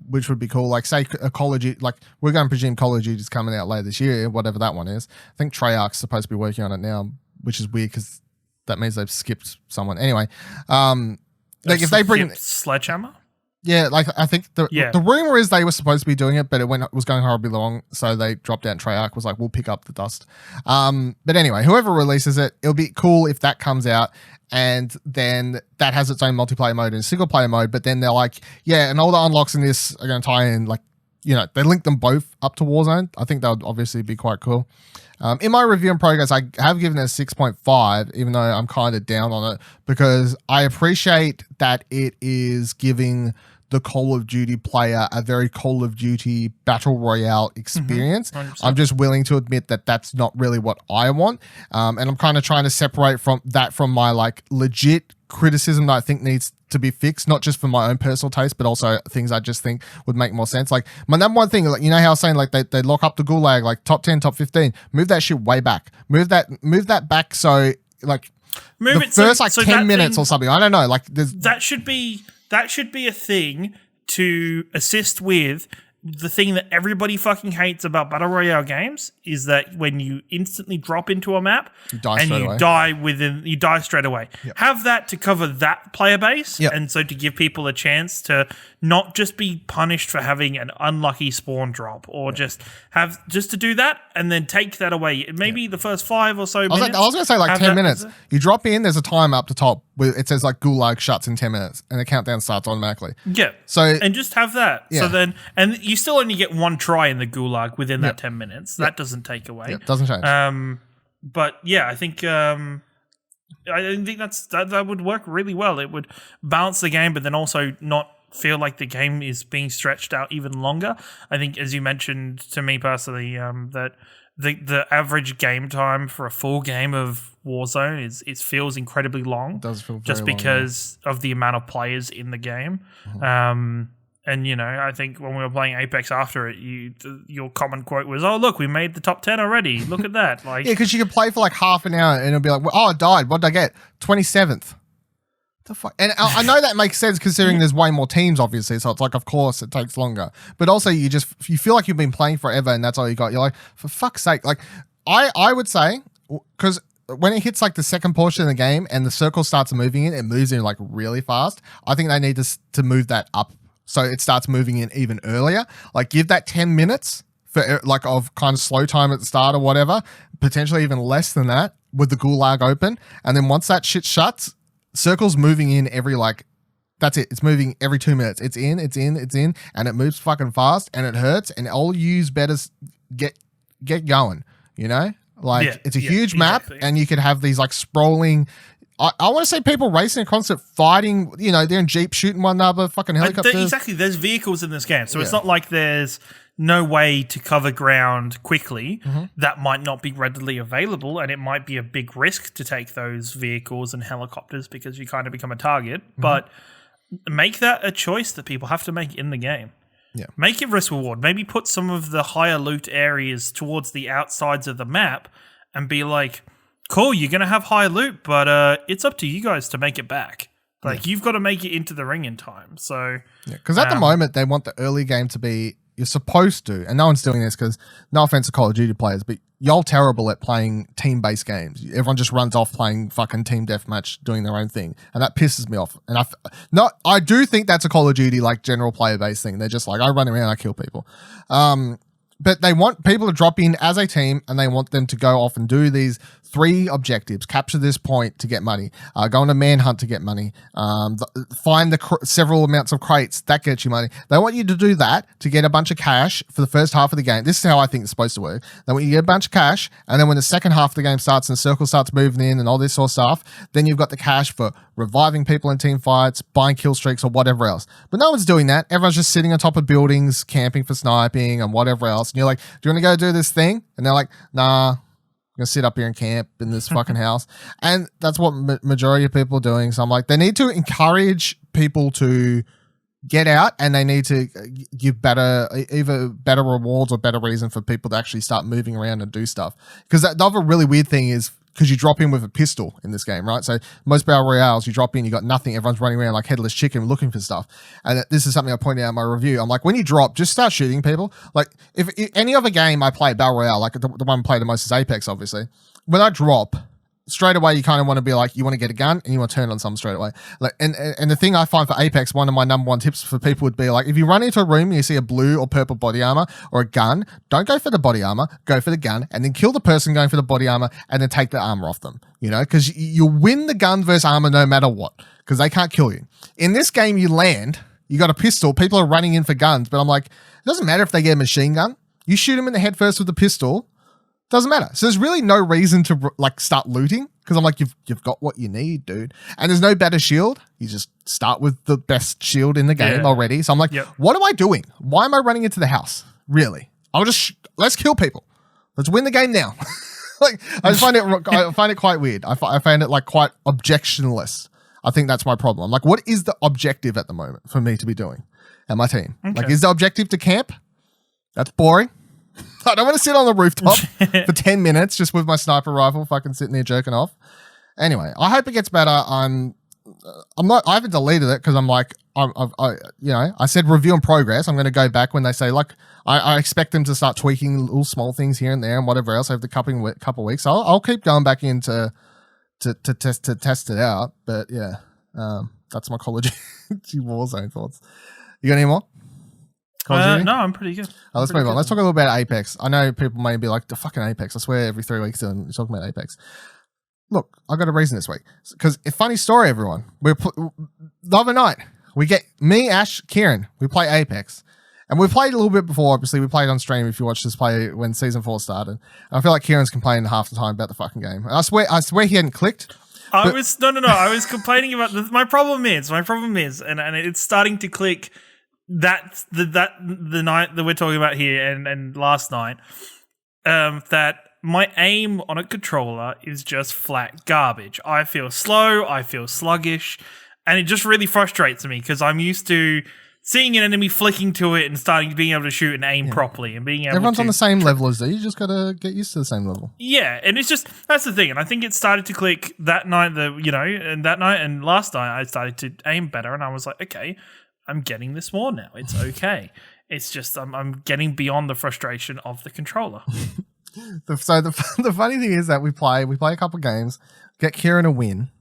which would be cool, like say a Call of Duty, like we're going to presume Call of Duty is coming out later this year, whatever that one is. I think Treyarch's supposed to be working on it now, which is weird because that means they've skipped someone. Anyway, like if they bring Sledgehammer, like I think the rumor is they were supposed to be doing it, but it was going horribly long, so they dropped out. And Treyarch was like, "We'll pick up the dust." But anyway, whoever releases it, it'll be cool if that comes out. And then that has its own multiplayer mode and single player mode. But then they're like, and all the unlocks in this are going to tie in, like, they link them both up to Warzone. I think that would obviously be quite cool. In my review and progress, I have given it a 6.5, even though I'm kind of down on it, because I appreciate that it is giving the Call of Duty player a very Call of Duty Battle Royale experience. I'm just willing to admit that that's not really what I want. And I'm kind of trying to separate from my like legit criticism that I think needs to be fixed, not just for my own personal taste, but also things I just think would make more sense. Like my number one thing, like, you know how I was saying, like they lock up the gulag, like top 10, top 15, move that shit way back. Move that back. So like first 10 minutes or something. I don't know. Like that should be a thing to assist with the thing that everybody fucking hates about Battle Royale games is that when you instantly drop into a map you die straight away. Yep. Have that to cover that player base. Yep. And so to give people a chance to not just be punished for having an unlucky spawn drop or just to do that and then take that away. Maybe the first 5 or so minutes. I was going to say like 10 minutes. You drop in, there's a time up the top where it says like gulag shuts in 10 minutes and the countdown starts automatically. Yeah. So and just have that. Yeah. So then you still only get one try in the gulag within that 10 minutes. That doesn't take away. It doesn't change. But yeah, I think that would work really well. It would balance the game, but then also not feel like the game is being stretched out even longer. I think, as you mentioned to me personally, that the average game time for a full game of Warzone feels incredibly long. It does feel very just because of the amount of players in the game. Mm-hmm. And, I think when we were playing Apex after it, your common quote was, "Oh, look, we made the top 10 already. Look at that." Like, yeah, because you could play for like half an hour and it'll be like, "Oh, I died. What did I get? 27th." The fuck? And I know that makes sense considering there's way more teams, obviously. So it's like, of course, it takes longer. But also, you feel like you've been playing forever and that's all you got. You're like, for fuck's sake. Like, I would say, because when it hits like the second portion of the game and the circle starts moving in, it moves in like really fast. I think they need to move that up. So it starts moving in even earlier. Like give that 10 minutes for like of kind of slow time at the start or whatever, potentially even less than that with the gulag open. And then once that shit shuts, circle's moving in every that's it. It's moving every 2 minutes. It's in, and it moves fucking fast and it hurts. And all yous better get going, it's a huge map and you could have these like sprawling, I want to say people racing across it, fighting, they're in Jeep shooting one another, fucking helicopters. Exactly. There's vehicles in this game. So it's not like there's no way to cover ground quickly. Mm-hmm. That might not be readily available. And it might be a big risk to take those vehicles and helicopters because you kind of become a target. Mm-hmm. But make that a choice that people have to make in the game. Yeah. Make it risk reward. Maybe put some of the higher loot areas towards the outsides of the map and be like, cool, you're going to have high loot, but it's up to you guys to make it back. Like, you've got to make it into the ring in time. So, because at the moment, they want the early game to be, you're supposed to, and no one's doing this because, no offense to Call of Duty players, but y'all terrible at playing team-based games. Everyone just runs off playing fucking team deathmatch, doing their own thing. And that pisses me off. And I do think that's a Call of Duty, like, general player-based thing. They're just like, I run around, I kill people. But they want people to drop in as a team and they want them to go off and do these 3 objectives: capture this point to get money, go on a manhunt to get money, find the several amounts of crates that gets you money. They want you to do that to get a bunch of cash for the first half of the game. This is how I think it's supposed to work. They want you to get a bunch of cash, and then when the second half of the game starts and the circle starts moving in and all this sort of stuff, then you've got the cash for reviving people in team fights, buying kill streaks, or whatever else. But no one's doing that. Everyone's just sitting on top of buildings, camping for sniping and whatever else. And you're like, do you want to go do this thing? And they're like, nah, I'm gonna sit up here and camp in this fucking house. And that's what majority of people are doing. So I'm like, they need to encourage people to get out, and they need to give either better rewards or better reason for people to actually start moving around and do stuff. Because the other really weird thing is, because you drop in with a pistol in this game, right? So most battle royales, you drop in, you got nothing. Everyone's running around like headless chicken looking for stuff. And this is something I pointed out in my review. I'm like, when you drop, just start shooting people. Like, if any other game I play battle royale, like the one I play the most is Apex, obviously. When I drop, straight away you kind of want to be like, you want to get a gun and you want to turn on something straight away. Like, and the thing I find for Apex, one of my number 1 tips for people would be like, if you run into a room and you see a blue or purple body armor or a gun, don't go for the body armor, go for the gun, and then kill the person going for the body armor and then take the armor off them, you know, because you'll win the gun versus armor no matter what, because they can't kill you. In this game, you land, you got a pistol, people are running in for guns, but I'm like, it doesn't matter if they get a machine gun. You shoot them in the head first with the pistol, doesn't matter. So there's really no reason to like start looting, because I'm like, you've got what you need, dude. And there's no better shield. You just start with the best shield in the game already. So I'm like, what am I doing? Why am I running into the house? Really? I'll just let's kill people. Let's win the game now. Like, I find it quite weird. I find it like quite objectionless. I think that's my problem. I'm like, what is the objective at the moment for me to be doing and my team? Okay. Like, is the objective to camp? That's boring. I don't want to sit on the rooftop for 10 minutes just with my sniper rifle fucking sitting there jerking off. Anyway, I hope it gets better. I haven't deleted it because I'm like, I said review in progress. I'm going to go back when they say, like, I expect them to start tweaking little small things here and there and whatever else over the couple of weeks. So I'll keep going back in to test it out. But yeah, that's my Call of Duty Warzone thoughts. You got any more? No, I'm pretty good. Let's move on. Let's talk a little about Apex. I know people may be like, the fucking Apex. I swear every 3 weeks you're talking about Apex. Look, I got a reason this week. Because a funny story, everyone. The other night, we get me, Ash, Ciaran. We play Apex. And we played a little bit before, obviously. We played on stream if you watched us play when Season 4 started. And I feel like Kieran's complaining half the time about the fucking game. And I swear he hadn't clicked. I was complaining about my problem is, and it's starting to click. That's the night that we're talking about here and last night, that my aim on a controller is just flat garbage. I feel slow, I feel sluggish, and it just really frustrates me because I'm used to seeing an enemy flicking to it and being able to shoot and aim properly and being able Everyone's on the same level as you. You just got to get used to the same level. Yeah, and it's just, that's the thing. And I think it started to click that night, and last night I started to aim better and I was like, okay, I'm getting this more now. It's okay. It's just I'm getting beyond the frustration of the controller. So the funny thing is that we play a couple of games, get Ciaran a win,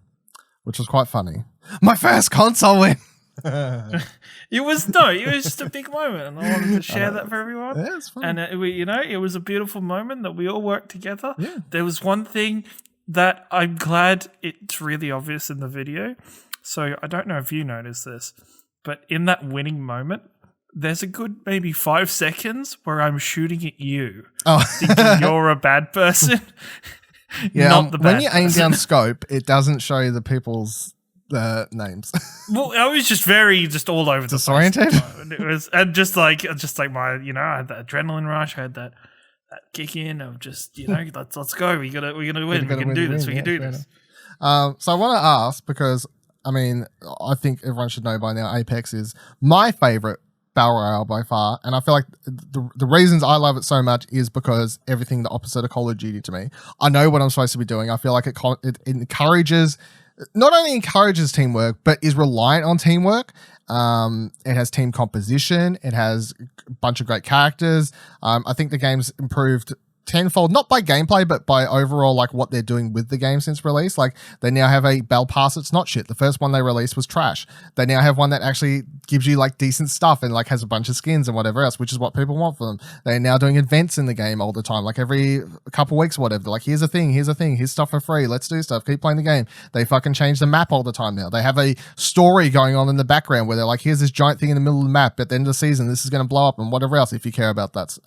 which was quite funny. My first console win. It was just a big moment, and I wanted to share that for everyone. Yeah, it's fun. And it was a beautiful moment that we all worked together. Yeah. There was one thing that I'm glad it's really obvious in the video. So I don't know if you noticed this, but in that winning moment, there's a good maybe 5 seconds where I'm shooting at you, thinking you're a bad person. Yeah, not the bad when you aim person. down scope, it doesn't show you the people's names. Well, I was just all over the place. Disoriented? It was, and just like my, I had that adrenaline rush, I had that kick in of just, let's go. We're gonna win. We can do this. We can do this. So I want to ask, because I think everyone should know by now, Apex is my favorite battle royale by far, and I feel like the reasons I love it so much is because everything the opposite of Call of Duty to me. I know what I'm supposed to be doing. I feel like it encourages. Not only encourages teamwork, but is reliant on teamwork. It has team composition. It has a bunch of great characters. I think the game's improved tenfold, not by gameplay, but by overall like what they're doing with the game since release. Like they now have a Battle Pass that's not shit. The first one they released was trash. They now have one that actually gives you like decent stuff and like has a bunch of skins and whatever else, which is what people want from them. They're now doing events in the game all the time, like every couple weeks or whatever. They're like, here's a thing, here's stuff for free. Let's do stuff. Keep playing the game. They fucking change the map all the time now. They have a story going on in the background where they're like, here's this giant thing in the middle of the map. At the end of the season, this is going to blow up and whatever else if you care about that.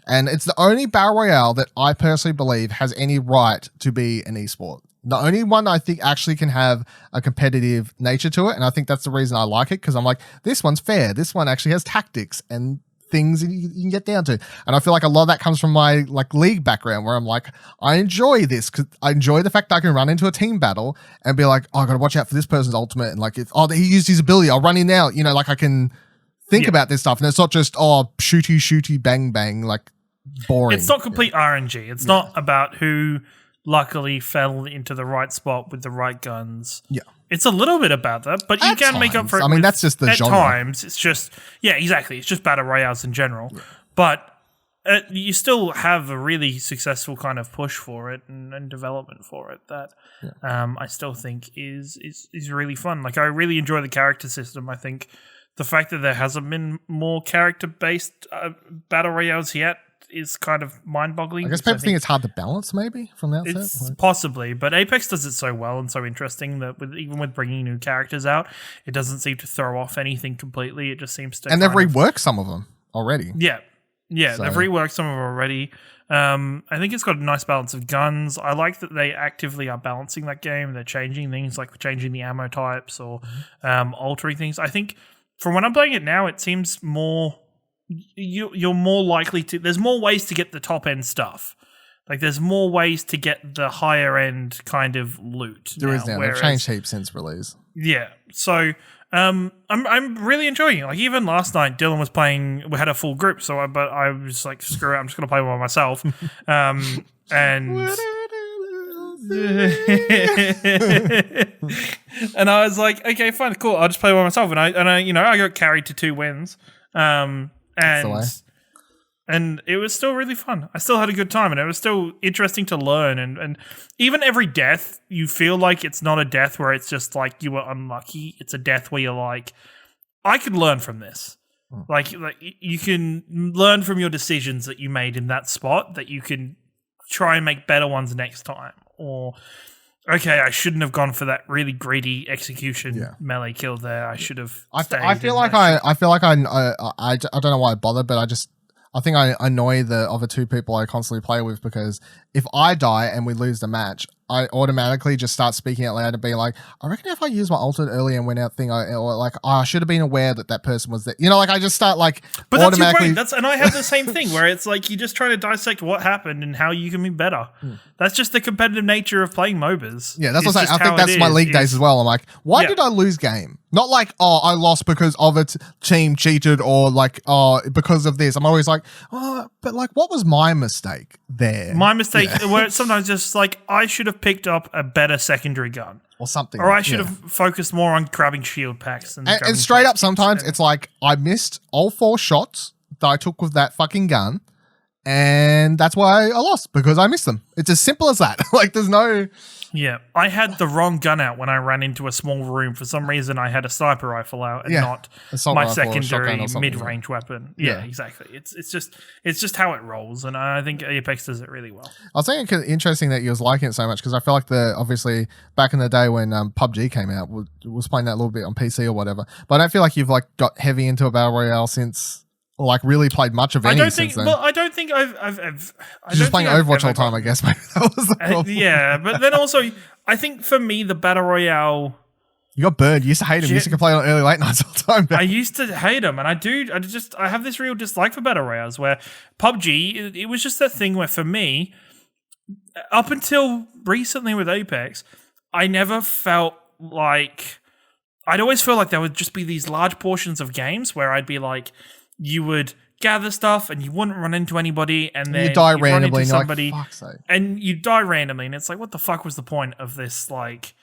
And it's the only Battle Royale that I personally believe has any right to be an esport. The only one I think actually can have a competitive nature to it. And I think that's the reason I like it, because I'm like, this one's fair. This one actually has tactics and things you can get down to. And I feel like a lot of that comes from my like league background, where I'm like, I enjoy this because I enjoy the fact that I can run into a team battle and be like, oh, I got to watch out for this person's ultimate. And like, he used his ability, I'll run in now. You know, like I can think about this stuff. And it's not just, shooty, bang, bang, like boring. It's not complete RNG. It's not about who luckily fell into the right spot with the right guns. Yeah. It's a little bit about that, but you can make up for it. I mean, that's just the genre. At times, it's just, exactly. It's just battle royales in general. Yeah. But you still have a really successful kind of push for it and development for it that I still think is really fun. Like, I really enjoy the character system. I think the fact that there hasn't been more character-based battle royales yet is kind of mind-boggling. I guess people think it's hard to balance, maybe, from the outset. It's possibly, but Apex does it so well and so interesting that even with bringing new characters out, it doesn't seem to throw off anything completely. It just seems to... And they've reworked some of them already. Yeah, so. They've reworked some of them already. I think it's got a nice balance of guns. I like that they actively are balancing that game. They're changing things, like changing the ammo types or altering things. I think from when I'm playing it now, it seems more... You're more likely to... There's more ways to get the top-end stuff. Like, there's more ways to get the higher-end kind of loot. There is now. They've changed heaps since release. Yeah. So, I'm really enjoying it. Like, even last night, Dylan was playing... We had a full group, but I was like, screw it, I'm just going to play by myself. And... and I was like, okay, fine, cool. I'll just play by myself. And I got carried to 2 wins. And it was still really fun. I still had a good time, and it was still interesting to learn. And even every death, you feel like it's not a death where it's just like you were unlucky. It's a death where you're like, I could learn from this. Like you can learn from your decisions that you made in that spot, that you can try and make better ones next time. Or, okay, I shouldn't have gone for that really greedy execution melee kill there. I should have. I feel like I don't know why I bothered, but I think I annoy the other 2 people I constantly play with, because if I die and we lose the match, I automatically just start speaking out loud and being like, I reckon if I used my ultimate earlier and went out thing, I should have been aware that person was there. You know, like I just start like but automatically. That's your brain. And I have the same thing where it's like you just try to dissect what happened and how you can be better. That's just the competitive nature of playing MOBAs. Yeah, that's what I'm saying. I think that's my league days as well. I'm like, why did I lose game? Not like, I lost because of a team cheated or like, because of this. I'm always like, but like, what was my mistake there? My mistake, where it's sometimes just like, I should have picked up a better secondary gun. Or something. Or I should have focused more on grabbing shield packs. And straight up, sometimes it's like, I missed all 4 shots that I took with that fucking gun. And that's why I lost, because I missed them. It's as simple as that. Like, there's no... Yeah, I had the wrong gun out when I ran into a small room. For some reason, I had a sniper rifle out and not my secondary mid-range weapon. Yeah, exactly. It's just how it rolls, and I think Apex does it really well. I was thinking it's interesting that you was liking it so much, because I feel like obviously back in the day when PUBG came out, was playing that a little bit on PC or whatever. But I don't feel like you've like got heavy into a battle royale since. Or like really played much of any since then. Well, I don't think I've just playing Overwatch all the time, I guess. Maybe that was the problem. Yeah, but then also, I think for me, the Battle Royale... You got burned. You used to hate him. You used to play on early late nights all the time. I used to hate him, and I have this real dislike for Battle Royales, where PUBG, it was just that thing where for me, up until recently with Apex, I never felt like... I'd always feel like there would just be these large portions of games where I'd be like... You would gather stuff and you wouldn't run into anybody, and then you die randomly run into somebody, like, fuck's sake. And you die randomly, and it's like, what the fuck was the point of this like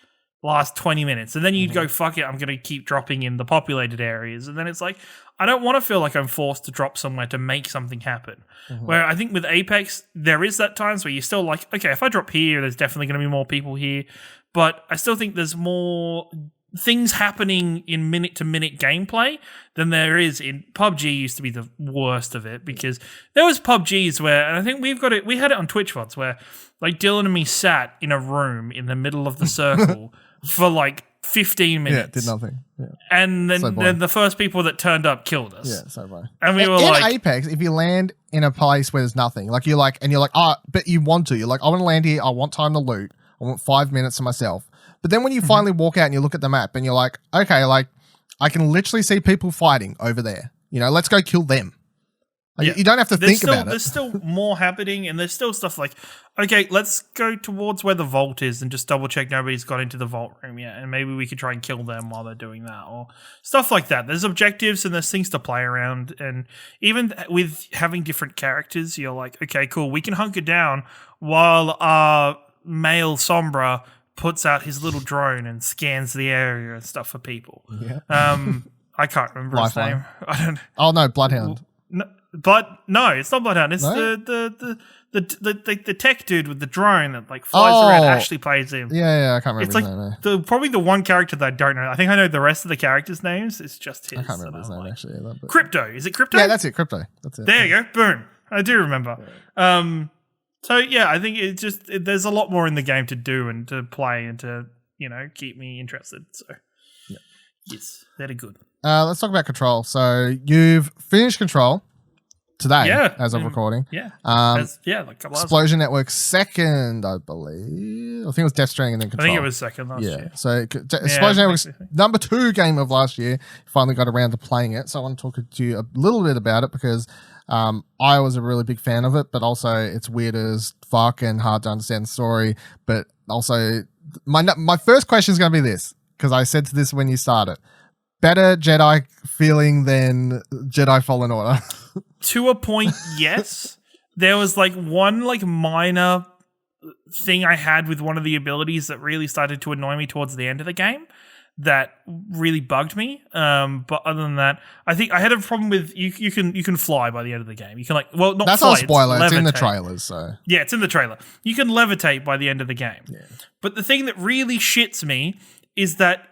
last 20 minutes? And then you'd go, fuck it, I'm gonna keep dropping in the populated areas, and then it's like, I don't want to feel like I'm forced to drop somewhere to make something happen. Mm-hmm. Where I think with Apex, there is that times where you're still like, okay, if I drop here, there's definitely going to be more people here. But I still think there's more things happening in minute-to-minute gameplay than there is in PUBG. Used to be the worst of it because there was PUBGs where, and I think we had it on Twitch once where like Dylan and me sat in a room in the middle of the circle for like 15 minutes. Yeah, did nothing. Yeah. And then, So boring. the first people that turned up killed us. Yeah, so boring. And we were in like, Apex, if you land in a place where there's nothing, like you're like, but you want to. You're like, I want to land here. I want time to loot. I want 5 minutes to myself. But then when you finally walk out and you look at the map and you're like, okay, like I can literally see people fighting over there. You know, let's go kill them. Like, you don't have to think about it. There's still more happening, and there's still stuff like, okay, let's go towards where the vault is and just double check nobody's got into the vault room yet, and maybe we could try and kill them while they're doing that, or stuff like that. There's objectives and there's things to play around, and even with having different characters, you're like, okay, cool, we can hunker down while our male Sombra puts out his little drone and scans the area and stuff for people. Yeah. I can't remember his name. I don't. Oh no, Bloodhound. No, it's not Bloodhound. It's No? the tech dude with the drone that like flies around. Ashley plays him. Yeah, I can't remember It's his like name. probably the one character that I don't know. I think I know the rest of the characters' names. It's just his. I can't remember his name actually either. But Crypto. Is it Crypto? yeah, that's it. Crypto. That's it. There you go. Boom. I do remember. So yeah, I think there's a lot more in the game to do and to play and to keep me interested. So yes, very good. Let's talk about Control. So you've finished Control today, Yeah. as of recording. Yeah. Um, like a couple hours. Explosion Network second, I believe. I think it was Death Stranding and then I Control. think it was second last year. So Explosion Network's number 2 game of last year. Finally got around to playing it. So I want to talk to you a little bit about it because I was a really big fan of it, but also it's weird as fuck and hard to understand the story. But also, my first question is going to be this, because I said to this when you started. Better Jedi feeling than Jedi Fallen Order. To a point, yes. There was like one like minor thing I had with one of the abilities that really started to annoy me towards the end of the game that really bugged me. But other than that, I think I had a problem with you can fly by the end of the game. You can not That's fly, not a spoiler. It's in the levitate. trailers, so Yeah, it's in the trailer. You can levitate by the end of the game. Yeah. But the thing that really shits me is that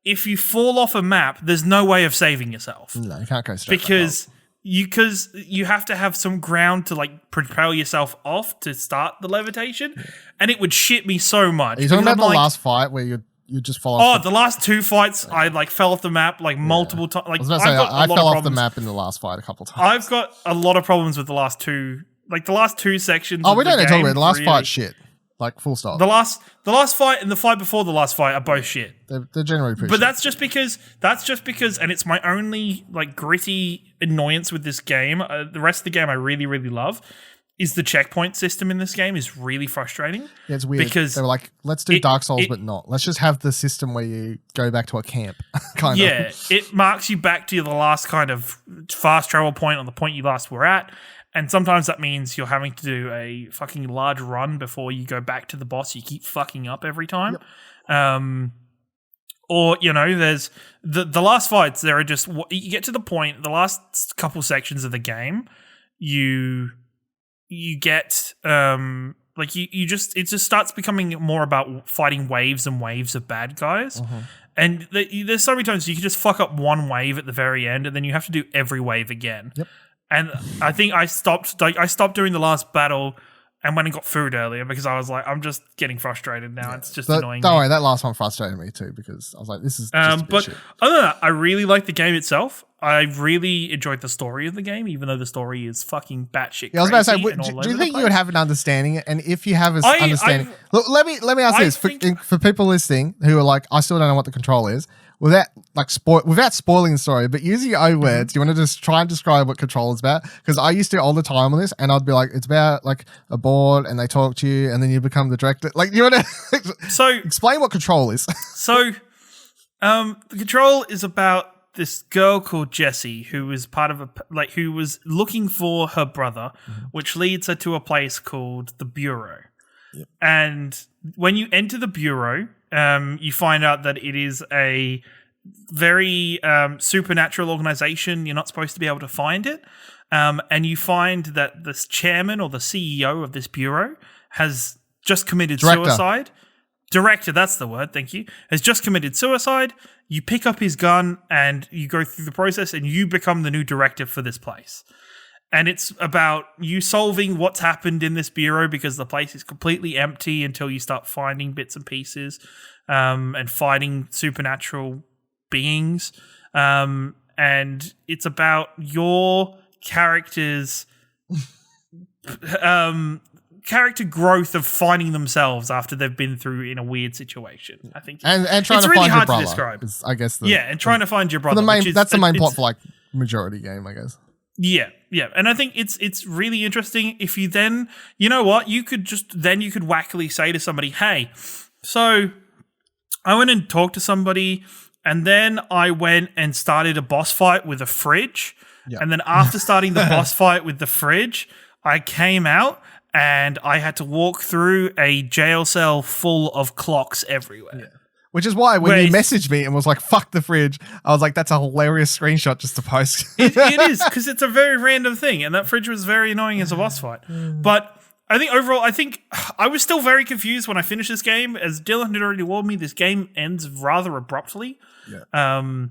if you fall off a map, there's no way of saving yourself. no, you can't go straight Because you have to have some ground to like propel yourself off to start the levitation, and it would shit me so much. Are you talking about the like, last fight where you just fall off? the last 2 fights, I like fell off the map like multiple times. Like I was about to say, I've got a I lot fell of off the problems. map in the last fight a couple times. I've got a lot of problems with the last two, like the last 2 sections. Oh, of we the don't need to talk game about it. The last really- fight's shit. Like, full stop. The last fight and the fight before the last fight are both shit. They're generally pretty But shit. that's just because, and it's my only like gritty annoyance with this game. The rest of the game I really, really love is the checkpoint system in this game is really frustrating. Yeah, it's weird. because they were like, let's do Dark Souls, but not. Let's just have the system where you go back to a camp, kind of. Yeah, it marks you back to the last kind of fast travel point on the point you last were at. And sometimes that means you're having to do a fucking large run before you go back to the boss. You keep fucking up every time. Yep. Or, there's the last fights, there are just, you get to the point, the last couple sections of the game, you get, it just starts becoming more about fighting waves and waves of bad guys. Uh-huh. And there's so many times you can just fuck up one wave at the very end and then you have to do every wave again. Yep. And I think I stopped doing the last battle and went and got food earlier because I was like, I'm just getting frustrated now. It's just annoying. Don't me. worry, that last one frustrated me too because I was like, this is just a bit But shit. other than that, I really like the game itself. I really enjoyed the story of the game, even though the story is fucking batshit Yeah, I was about to say, crazy and all do over you the think you place. would have an understanding? And if you have an understanding, look, let me ask I this think- for people listening who are like, I still don't know what the control is. Without spoiling the story, but using your own words, do you want to just try and describe what Control is about? Because I used to all the time on this, and I'd be like, it's about like a board, and they talk to you, and then you become the director. Like, you want to So explain what Control is? So, the Control is about this girl called Jessie who was part of who was looking for her brother, which leads her to a place called the Bureau. Yep. And when you enter the Bureau, you find out that it is a very supernatural organization. You're not supposed to be able to find it. And you find that this chairman or the CEO of this bureau has just committed suicide. Director, that's the word, thank you. Has just committed suicide. You pick up his gun and you go through the process and you become the new director for this place. And it's about you solving what's happened in this bureau because the place is completely empty until you start finding bits and pieces and fighting supernatural beings. And it's about your character's character growth of finding themselves after they've been through in a weird situation. I think and trying it's to really find hard your brother to describe. is, I guess and trying to find your brother. That's the main plot for like majority game, I guess. Yeah, and I think it's really interesting if you then, you know what, you could wackily say to somebody, hey, so I went and talked to somebody and then I went and started a boss fight with a fridge. Yep. And then after starting the boss fight with the fridge, I came out and I had to walk through a jail cell full of clocks everywhere. Yeah. Which is why when you messaged me and was like, fuck the fridge, I was like, that's a hilarious screenshot just to post. It is, because it's a very random thing. And that fridge was very annoying as a boss fight. But I think overall, I was still very confused when I finished this game. As Dylan had already warned me, this game ends rather abruptly. Yeah.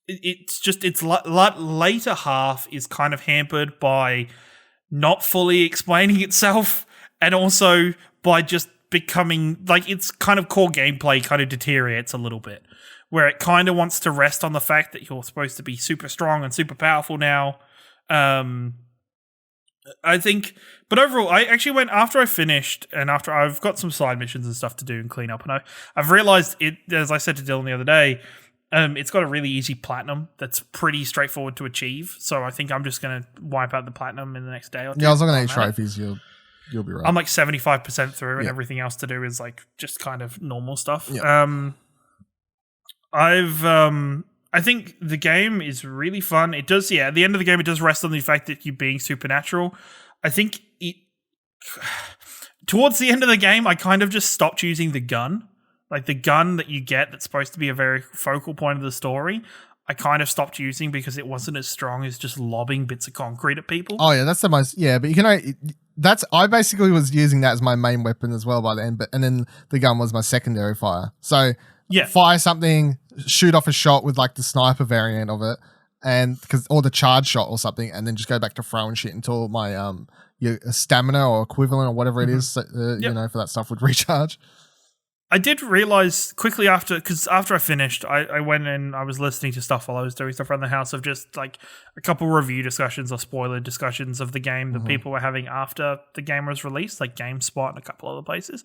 Its later half is kind of hampered by not fully explaining itself and also by just becoming like its kind of core gameplay kind of deteriorates a little bit, where it kind of wants to rest on the fact that you're supposed to be super strong and super powerful now. I think, but overall, I actually went after I finished and after I've got some side missions and stuff to do and clean up, and I've realized it, as I said to Dylan the other day, it's got a really easy platinum that's pretty straightforward to achieve. So I think I'm just going to wipe out the platinum in the next day or two. Yeah, I was looking at trophies. You'll be right. I'm like 75% through, and everything else to do is like just kind of normal stuff. Yeah. I think the game is really fun. It does, at the end of the game, it does rest on the fact that you're being supernatural. I think towards the end of the game, I kind of just stopped using the gun. Like the gun that you get that's supposed to be a very focal point of the story, I kind of stopped using because it wasn't as strong as just lobbing bits of concrete at people. Oh yeah, that's the most. Yeah, but you can. I basically was using that as my main weapon as well by the end, and then the gun was my secondary fire. So fire something, shoot off a shot with like the sniper variant of it, and or the charge shot or something, and then just go back to throwing shit until my your stamina or equivalent or whatever it is, for that stuff would recharge. I did realize quickly because after I finished, I went and I was listening to stuff while I was doing stuff around the house of just like a couple review discussions or spoiler discussions of the game that people were having after the game was released, like GameSpot and a couple other places.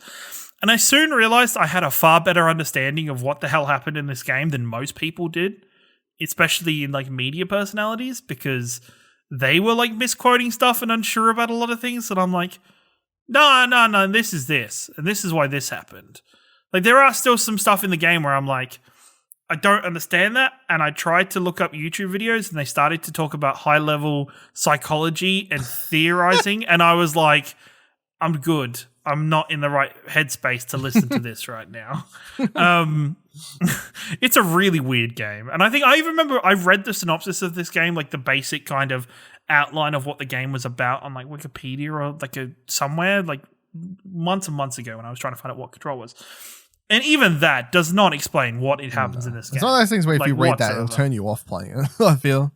And I soon realized I had a far better understanding of what the hell happened in this game than most people did, especially in like media personalities, because they were like misquoting stuff and unsure about a lot of things. And I'm like, no, this is this. And this is why this happened. Like, there are still some stuff in the game where I'm like, I don't understand that. And I tried to look up YouTube videos and they started to talk about high-level psychology and theorizing. And I was like, I'm good. I'm not in the right headspace to listen to this right now. It's a really weird game. And I think I even remember I read the synopsis of this game, like the basic kind of outline of what the game was about on like Wikipedia or like somewhere like months and months ago when I was trying to find out what Control was. And even that does not explain what happens in this game. It's one of those things where if you read that, it'll turn you off playing it. I feel.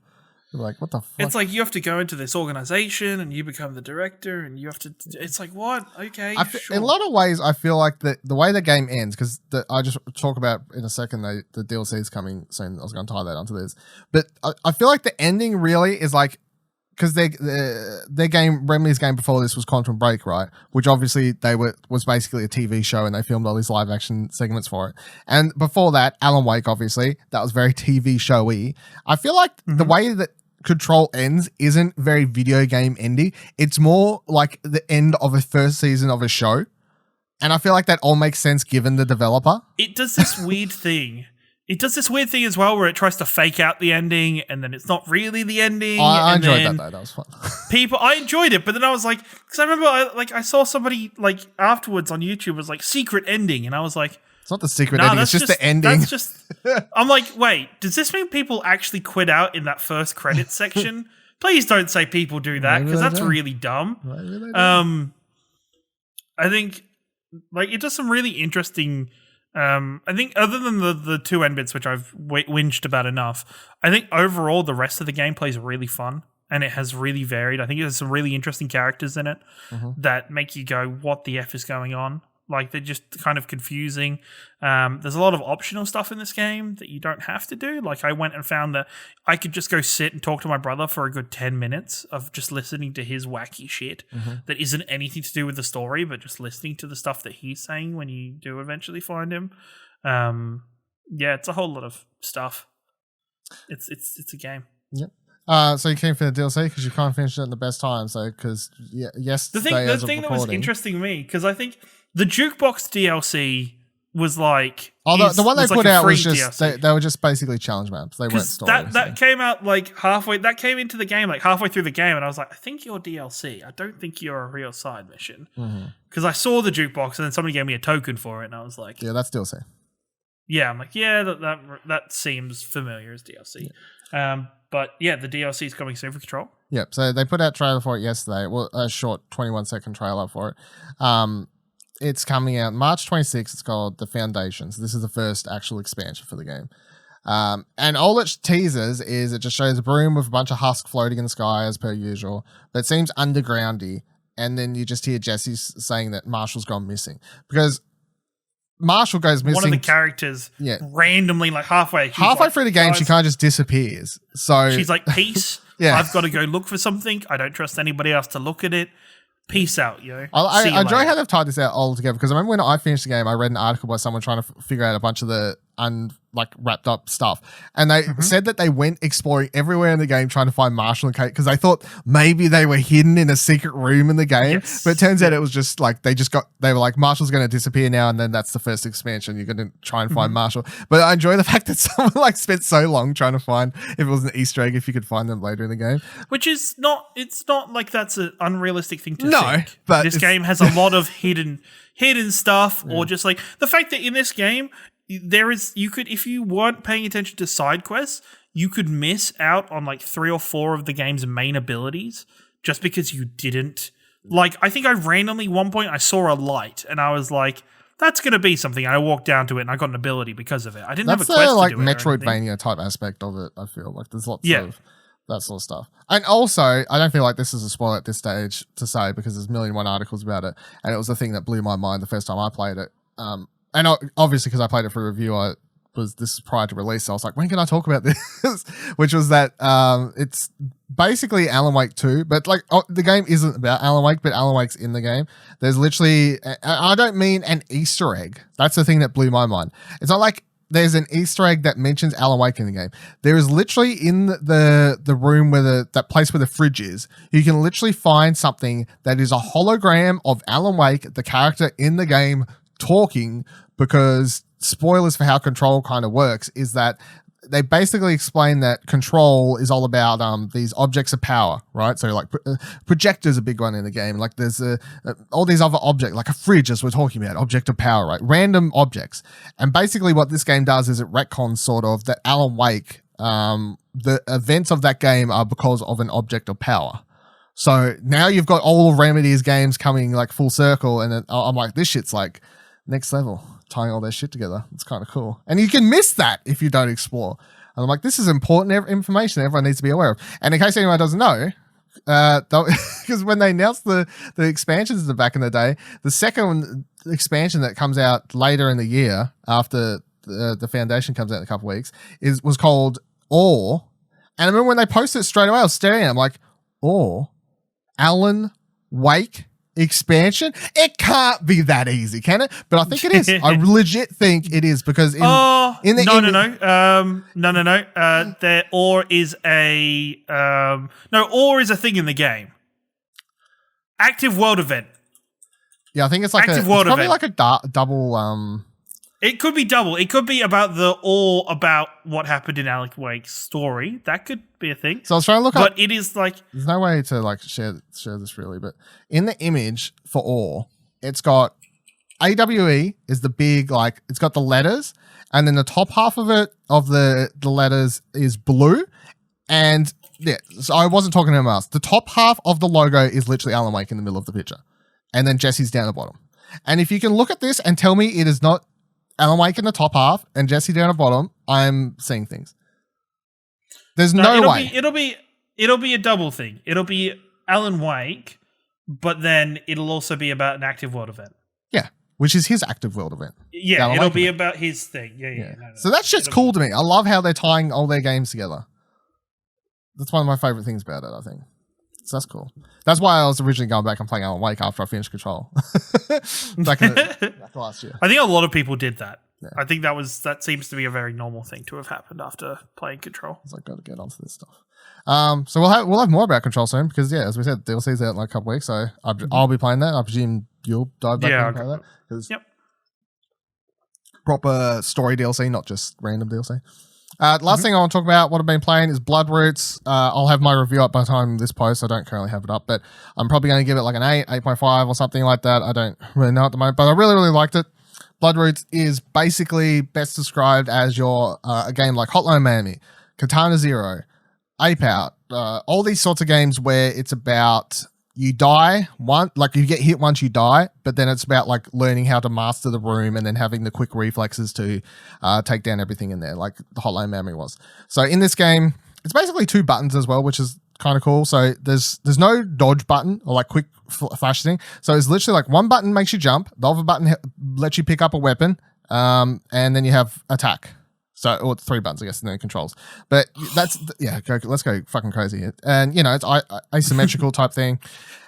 You're like, what the fuck? It's like you have to go into this organization and you become the director and you have to... It's like, what? Okay, sure. In a lot of ways, I feel like the way the game ends, because I just talk about in a second, the DLC is coming soon. I was going to tie that onto this. But I feel like the ending really is like... Because their game, Remy's game before this was Quantum Break, right? Which obviously was basically a TV show and they filmed all these live action segments for it. And before that, Alan Wake, obviously, that was very TV showy. I feel like the way that Control ends isn't very video game ending. It's more like the end of a first season of a show. And I feel like that all makes sense given the developer. It does this weird thing. It does this weird thing as well where it tries to fake out the ending and then it's not really the ending. I enjoyed that though. That was fun. I enjoyed it, but then I was like, because I remember I saw somebody like afterwards on YouTube was like secret ending and I was like, It's not the secret ending. It's just the ending. That's just. I'm like, wait, does this mean people actually quit out in that first credits section? Please don't say people do that because that's really dumb. I think like it does some really interesting. I think other than the two end bits, which I've whinged about enough, I think overall the rest of the gameplay is really fun and it has really varied. I think there's some really interesting characters in it that make you go, "What the F is going on?" Like they're just kind of confusing. There's a lot of optional stuff in this game that you don't have to do. Like I went and found that I could just go sit and talk to my brother for a good 10 minutes of just listening to his wacky shit that isn't anything to do with the story, but just listening to the stuff that he's saying when you do eventually find him. Yeah, it's a whole lot of stuff. It's a game. Yep. So you came for the DLC because you can't finish it at the best time. So because yes, the thing that was interesting to me because I think the Jukebox DLC was like the one they put out was just they were just basically challenge maps. They weren't stories. That came out like halfway. That came into the game like halfway through the game, and I was like, I think you're DLC. I don't think you're a real side mission because I saw the Jukebox and then somebody gave me a token for it, and I was like, yeah, that's DLC. Yeah, I'm like, yeah, that seems familiar as DLC. Yeah. But yeah, the DLC is coming soon for Control. Yep. So they put out a trailer for it yesterday. Well, a short 21-second trailer for it. It's coming out March 26th. It's called The Foundations. This is the first actual expansion for the game. And all it teases is it just shows a broom with a bunch of husks floating in the sky as per usual, but it seems undergroundy. And then you just hear Jesse saying that Marshall's gone missing because Marshall goes missing. One of the characters randomly, like halfway through the game, she kind of just disappears. So she's like, peace. I've got to go look for something. I don't trust anybody else to look at it. Peace out, yo. I enjoy how they've tied this out all together because I remember when I finished the game, I read an article by someone trying to figure out a bunch of the wrapped up stuff, and they said that they went exploring everywhere in the game trying to find Marshall and Kate because they thought maybe they were hidden in a secret room in the game, but it turns out it was just like they were like, Marshall's going to disappear now, and then that's the first expansion. You're going to try and find Marshall. But I enjoy the fact that someone like spent so long trying to find if it was an Easter egg, if you could find them later in the game, which is not. It's not like that's an unrealistic thing to think. But this game has a lot of hidden stuff, or just like the fact that in this game. You could, if you weren't paying attention to side quests, you could miss out on like 3 or 4 of the game's main abilities just because you didn't. Like, I think I randomly, one point, I saw a light and I was like, that's going to be something. And I walked down to it and I got an ability because of it. I didn't have a quest to do it. That's the Metroidvania type aspect of it, I feel. Like, there's lots of that sort of stuff. And also, I don't feel like this is a spoiler at this stage to say because there's 1,000,001 articles about it. And it was the thing that blew my mind the first time I played it. And obviously, because I played it for review, this is prior to release. So I was like, when can I talk about this? Which was that it's basically Alan Wake 2, but like the game isn't about Alan Wake, but Alan Wake's in the game. There's literally, I don't mean an Easter egg. That's the thing that blew my mind. It's not like there's an Easter egg that mentions Alan Wake in the game. There is literally in the room where that place where the fridge is, you can literally find something that is a hologram of Alan Wake, the character in the game, talking, because spoilers for how Control kind of works is that they basically explain that Control is all about these objects of power, right? So like projector's a big one in the game. Like there's all these other objects, like a fridge as we're talking about, object of power, right? Random objects. And basically what this game does is it retcons sort of that Alan Wake, the events of that game are because of an object of power. So now you've got all of Remedy's games coming like full circle, and I'm like, this shit's like next level, tying all their shit together. It's kind of cool. And you can miss that if you don't explore. And I'm like, this is important information everyone needs to be aware of. And in case anyone doesn't know, because when they announced the expansions back in the day, the second expansion that comes out later in the year after the Foundation comes out in a couple of weeks was called Or. And I remember when they posted it straight away, I was staring at it. I'm like, Or? Alan Wake expansion? It can't be that easy, can it? But I think it is. I legit think it is because No. There Or is Or is a thing in the game. Active world event. Yeah, I think it's like probably like a double. It could be double. It could be about about what happened in Alan Wake's story. That could be a thing. So I was trying to look up. But it is like there's no way to like share this really. But in the image for Or, it's got AWE is the big, like, it's got the letters, and then the top half of it, of the letters, is blue. And yeah, so I wasn't talking to a mouse. The top half of the logo is literally Alan Wake in the middle of the picture. And then Jesse's down the bottom. And if you can look at this and tell me it is not Alan Wake in the top half and Jesse down the bottom, I'm seeing things. There's no way. It'll be a double thing. It'll be Alan Wake, but then it'll also be about an active world event. Yeah, which is his active world event. Yeah, it'll be about his thing. Yeah. No. So that's just cool to me. I love how they're tying all their games together. That's one of my favorite things about it, I think. So that's cool. That's why I was originally going back and playing Alan Wake after I finished Control. back last year. I think a lot of people did that. Yeah. I think that seems to be a very normal thing to have happened after playing Control. I got to get onto this stuff. So we'll have more about Control soon because as we said, DLC's out in like a couple weeks, so I'll be playing that. I presume you'll dive back and play that. Yep. Proper story DLC, not just random DLC. Last thing I want to talk about, what I've been playing, is Bloodroots. I'll have my review up by the time this post. I don't currently have it up, but I'm probably going to give it like an 8, 8.5 or something like that. I don't really know at the moment, but I really, really liked it. Bloodroots is basically best described as a game like Hotline Miami, Katana Zero, Ape Out, all these sorts of games where it's about you die you get hit once you die, but then it's about like learning how to master the room and then having the quick reflexes to take down everything in there, like the Hotline Miami was. So in this game, it's basically 2 buttons as well, which is kind of cool. So there's no dodge button or like quick flash thing. So it's literally like one button makes you jump, the other button lets you pick up a weapon, and then you have attack. So, or 3 buttons, I guess, and then controls. But let's go fucking crazy. And, it's asymmetrical type thing.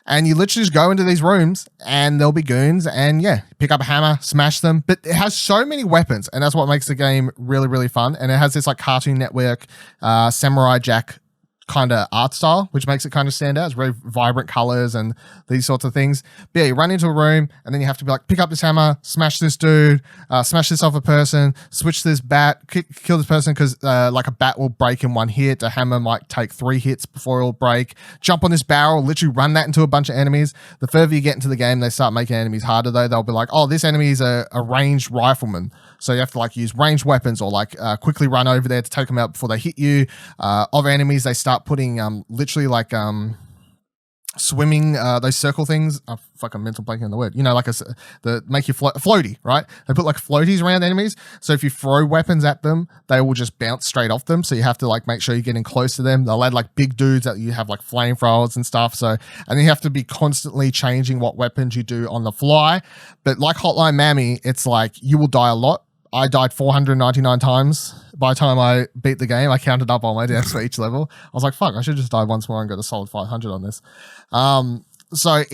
And you literally just go into these rooms and there'll be goons and, pick up a hammer, smash them. But it has so many weapons, and that's what makes the game really, really fun. And it has this, like, Cartoon Network, Samurai Jack kind of art style, which makes it kind of stand out. It's very vibrant colors and these sorts of things. But you run into a room and then you have to be like, pick up this hammer, smash this dude, smash this other person, switch this bat, kill this person because like a bat will break in one hit. A hammer might take 3 hits before it'll break. Jump on this barrel, literally run that into a bunch of enemies. The further you get into the game, they start making enemies harder though. They'll be like, oh, this enemy is a ranged rifleman. So you have to like use ranged weapons or like quickly run over there to take them out before they hit you. Other enemies, they start putting literally like swimming, those circle things. Oh, fuck, I'm mental blanking on the word. Like the make you floaty, right? They put like floaties around enemies. So if you throw weapons at them, they will just bounce straight off them. So you have to like make sure you're getting close to them. They'll add like big dudes that you have like flamethrowers and stuff. So, and then you have to be constantly changing what weapons you do on the fly. But like Hotline Miami, it's like you will die a lot. I died 499 times by the time I beat the game. I counted up all my deaths for each level. I was like, fuck, I should just die once more and get a solid 500 on this. So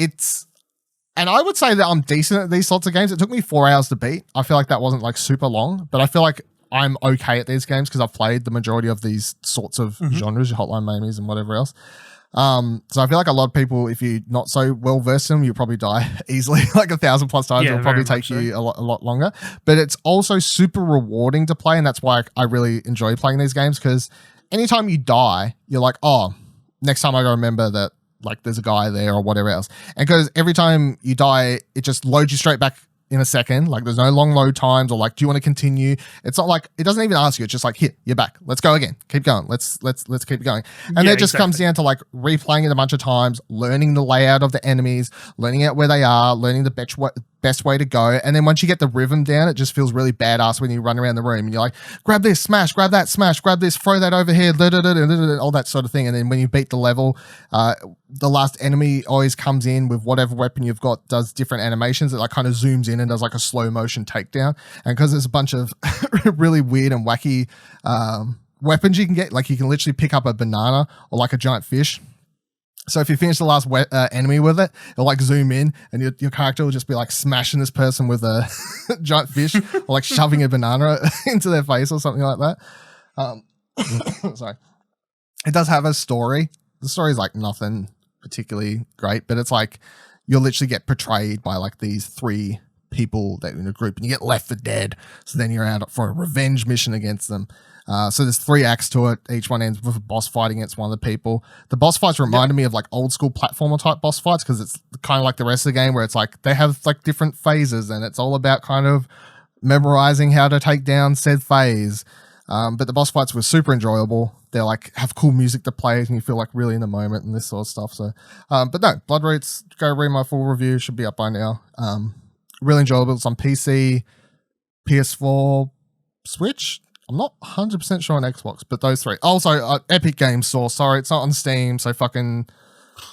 and I would say that I'm decent at these sorts of games. It took me 4 hours to beat. I feel like that wasn't like super long, but I feel like I'm okay at these games because I've played the majority of these sorts of genres, Hotline Miamis and whatever else. So I feel like a lot of people, if you're not so well versed in them, you'll probably die easily, like 1,000 plus times. It'll probably take you a lot longer, but it's also super rewarding to play. And that's why I really enjoy playing these games, because anytime you die, you're like, oh, next time I gotta remember that like there's a guy there or whatever else. And because every time you die, it just loads you straight back in a second. Like there's no long load times or like, do you want to continue? It's not like, it doesn't even ask you. It's just like, here, you're back. Let's go again. Keep going. Let's keep going. And it just comes down to like replaying it a bunch of times, learning the layout of the enemies, learning out where they are, learning the best way to go. And then once you get the rhythm down, it just feels really badass when you run around the room and you're like, grab this, smash, grab that, smash, grab this, throw that over here, all that sort of thing. And then when you beat the level, the last enemy always comes in with whatever weapon you've got, does different animations. It like kind of zooms in and does like a slow motion takedown. And because there's a bunch of really weird and wacky weapons you can get, like you can literally pick up a banana or like a giant fish. So if you finish the last enemy with it, it'll like zoom in and your character will just be like smashing this person with a giant fish or like shoving a banana into their face or something like that. Sorry. It does have a story. The story is like nothing particularly great, but it's like you'll literally get portrayed by like these 3 people that are in a group, and you get left for dead. So then you're out for a revenge mission against them. So there's 3 acts to it. Each one ends with a boss fight against one of the people. The boss fights reminded me of like old school platformer type boss fights, because it's kind of like the rest of the game where it's like they have like different phases, and it's all about kind of memorizing how to take down said phase. But the boss fights were super enjoyable. They're like have cool music to play, and you feel like really in the moment and this sort of stuff. So, but no, Bloodroots, go read my full review. Should be up by now. Really enjoyable. It's on PC, PS4, Switch. I'm not 100% sure on Xbox, but those 3. Also, Epic Games Store. Sorry, it's not on Steam, so fucking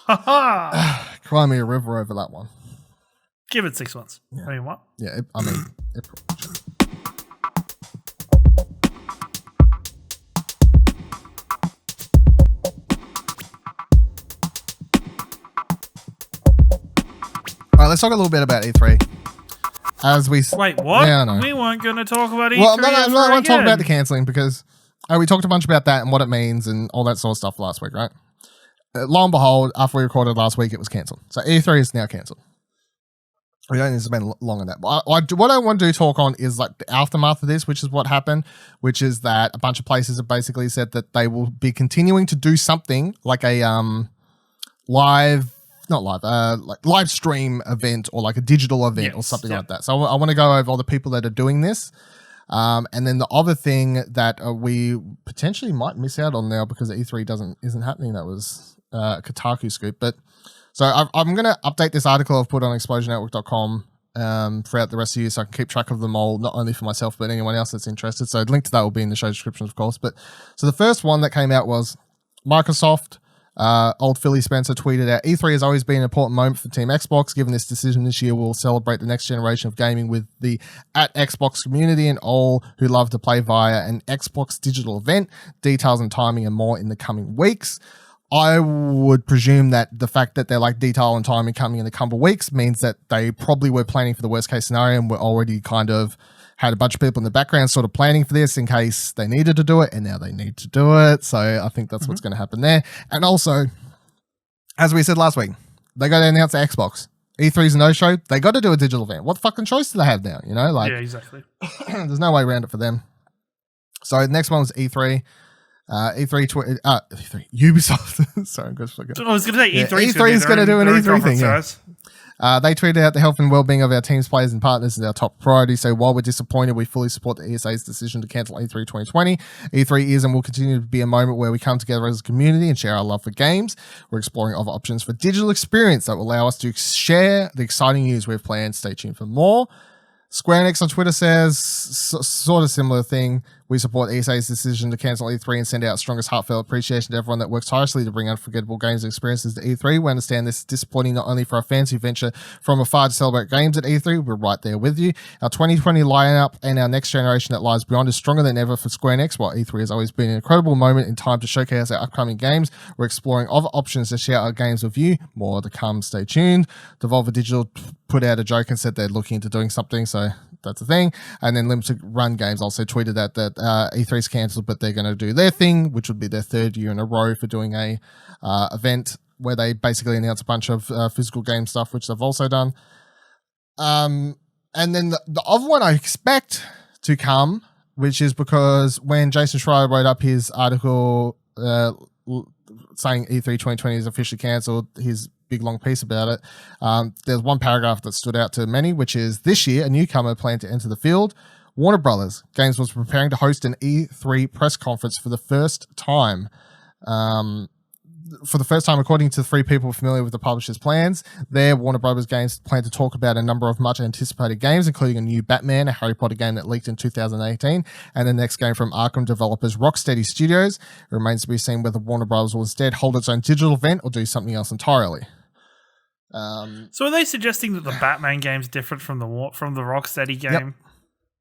cry me a river over that one. Give it 6 months. Yeah. I mean, what? Yeah, All right, let's talk a little bit about E3. As we wait, what? Yeah, I know. We weren't going to talk about E3. Well, I want to talk about the cancelling, because we talked a bunch about that and what it means and all that sort of stuff last week, right? Lo and behold, after we recorded last week, it was cancelled. So E3 is now cancelled. We don't need to spend long on that. But what I want to talk on is like the aftermath of this, which is what happened, which is that a bunch of places have basically said that they will be continuing to do something like a live stream event, or like a digital event, or something like that. So I want to go over all the people that are doing this. And then the other thing that we potentially might miss out on now, because E3 isn't happening. That was a Kotaku scoop. But so I'm going to update this article I've put on explosionnetwork.com throughout the rest of you, so I can keep track of them all, not only for myself, but anyone else that's interested. So the link to that will be in the show description, of course. But so the first one that came out was Microsoft. Old Philly Spencer tweeted out, E3 has always been an important moment for Team Xbox. Given this decision this year, we'll celebrate the next generation of gaming with the @Xbox community and all who love to play via an Xbox digital event. Details and timing and more in the coming weeks. I would presume that the fact that they're like detail and timing coming in the coming weeks means that they probably were planning for the worst case scenario, and were already kind of had a bunch of people in the background sort of planning for this in case they needed to do it, and now they need to do it. So I think that's what's going to happen there. And also, as we said last week, they got to announce the Xbox. E3's a no-show. They got to do a digital event. What fucking choice do they have now? You know, like, yeah, exactly. There's no way around it for them. So the next one was E3. E3 Ubisoft. Sorry, I'm just fucking. I was going to say E3 is going to do an E3 thing. Yeah. They tweeted out the health and well-being of our teams, players, and partners is our top priority. So while we're disappointed, we fully support the ESA's decision to cancel E3 2020. E3 is and will continue to be a moment where we come together as a community and share our love for games. We're exploring other options for digital experience that will allow us to share the exciting news we've planned. Stay tuned for more. Square Enix on Twitter says sort of similar thing. We support ESA's decision to cancel E3 and send out strongest heartfelt appreciation to everyone that works tirelessly to bring unforgettable games and experiences to E3. We understand this is disappointing not only for our fans who venture from afar to celebrate games at E3, we're right there with you. Our 2020 lineup and our next generation that lies beyond is stronger than ever for Square Enix. While E3 has always been an incredible moment in time to showcase our upcoming games, we're exploring other options to share our games with you. More to come, stay tuned. Devolver Digital put out a joke and said they're looking into doing something, so that's a thing. And then Limited Run Games also tweeted that E3's cancelled, but they're going to do their thing, which would be their 3rd year in a row for doing a event where they basically announce a bunch of physical game stuff, which they've also done. And then the other one I expect to come, which is because when Jason Schreier wrote up his article saying E3 2020 is officially cancelled, his big long piece about it, there's one paragraph that stood out to many, which is, this year a newcomer planned to enter the field. Warner Brothers Games was preparing to host an E3 press conference for the first time. According to 3 people familiar with the publisher's plans, Warner Brothers Games plan to talk about a number of much anticipated games, including a new Batman, a Harry Potter game that leaked in 2018, and the next game from Arkham developers Rocksteady Studios. It remains to be seen whether Warner Brothers will instead hold its own digital event or do something else entirely. So are they suggesting that the Batman game's different from the Rocksteady game? Yep.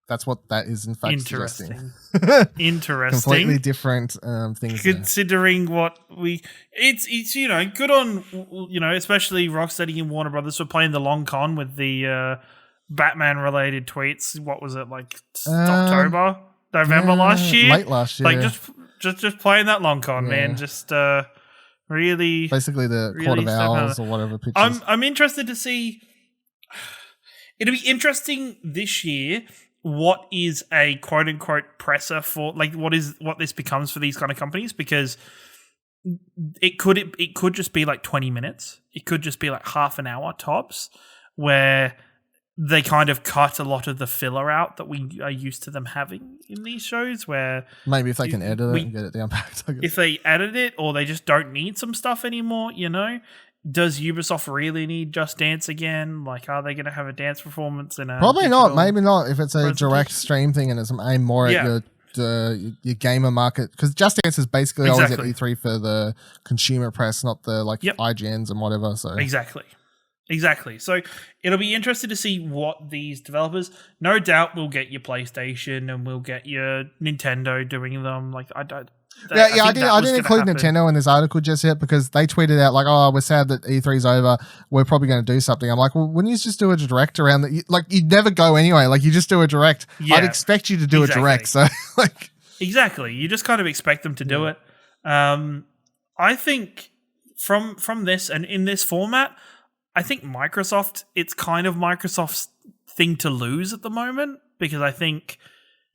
That's what that is, in fact, Interesting. suggesting. Interesting. Completely different things. Considering what it's good on, especially Rocksteady and Warner Brothers for playing the long con with the Batman related tweets. What was it, like November last year? Late last year. Like just playing that long con, man. Just really, basically the really Court of Owls or whatever pictures. I'm interested to see. It'll be interesting this year. What is a quote unquote presser for, like, what this becomes for these kind of companies? Because it could just be like 20 minutes. It could just be like half an hour tops, where they kind of cut a lot of the filler out that we are used to them having in these shows, where maybe if they can edit it and get it down packed. If they edit it, or they just don't need some stuff anymore, you know? Does Ubisoft really need Just Dance again? Like, are they going to have a dance performance in a Probably not. Maybe not if it's a direct stream thing and it's aimed more at your gamer market, because Just Dance is basically always at E3 for the consumer press, not the IGNs and whatever. So Exactly. So it'll be interesting to see what these developers. No doubt we'll get your PlayStation and we'll get your Nintendo doing them. Like, I don't. I didn't include Nintendo in this article just yet because they tweeted out like, "Oh, we're sad that E3's over. We're probably going to do something." I'm like, "Well, wouldn't you just do a direct around that? Like, you'd never go anyway. Like, you just do a direct. Yeah, I'd expect you to do a direct." So, like, exactly, you just kind of expect them to do it. I think from this and in this format, I think Microsoft. It's kind of Microsoft's thing to lose at the moment, because I think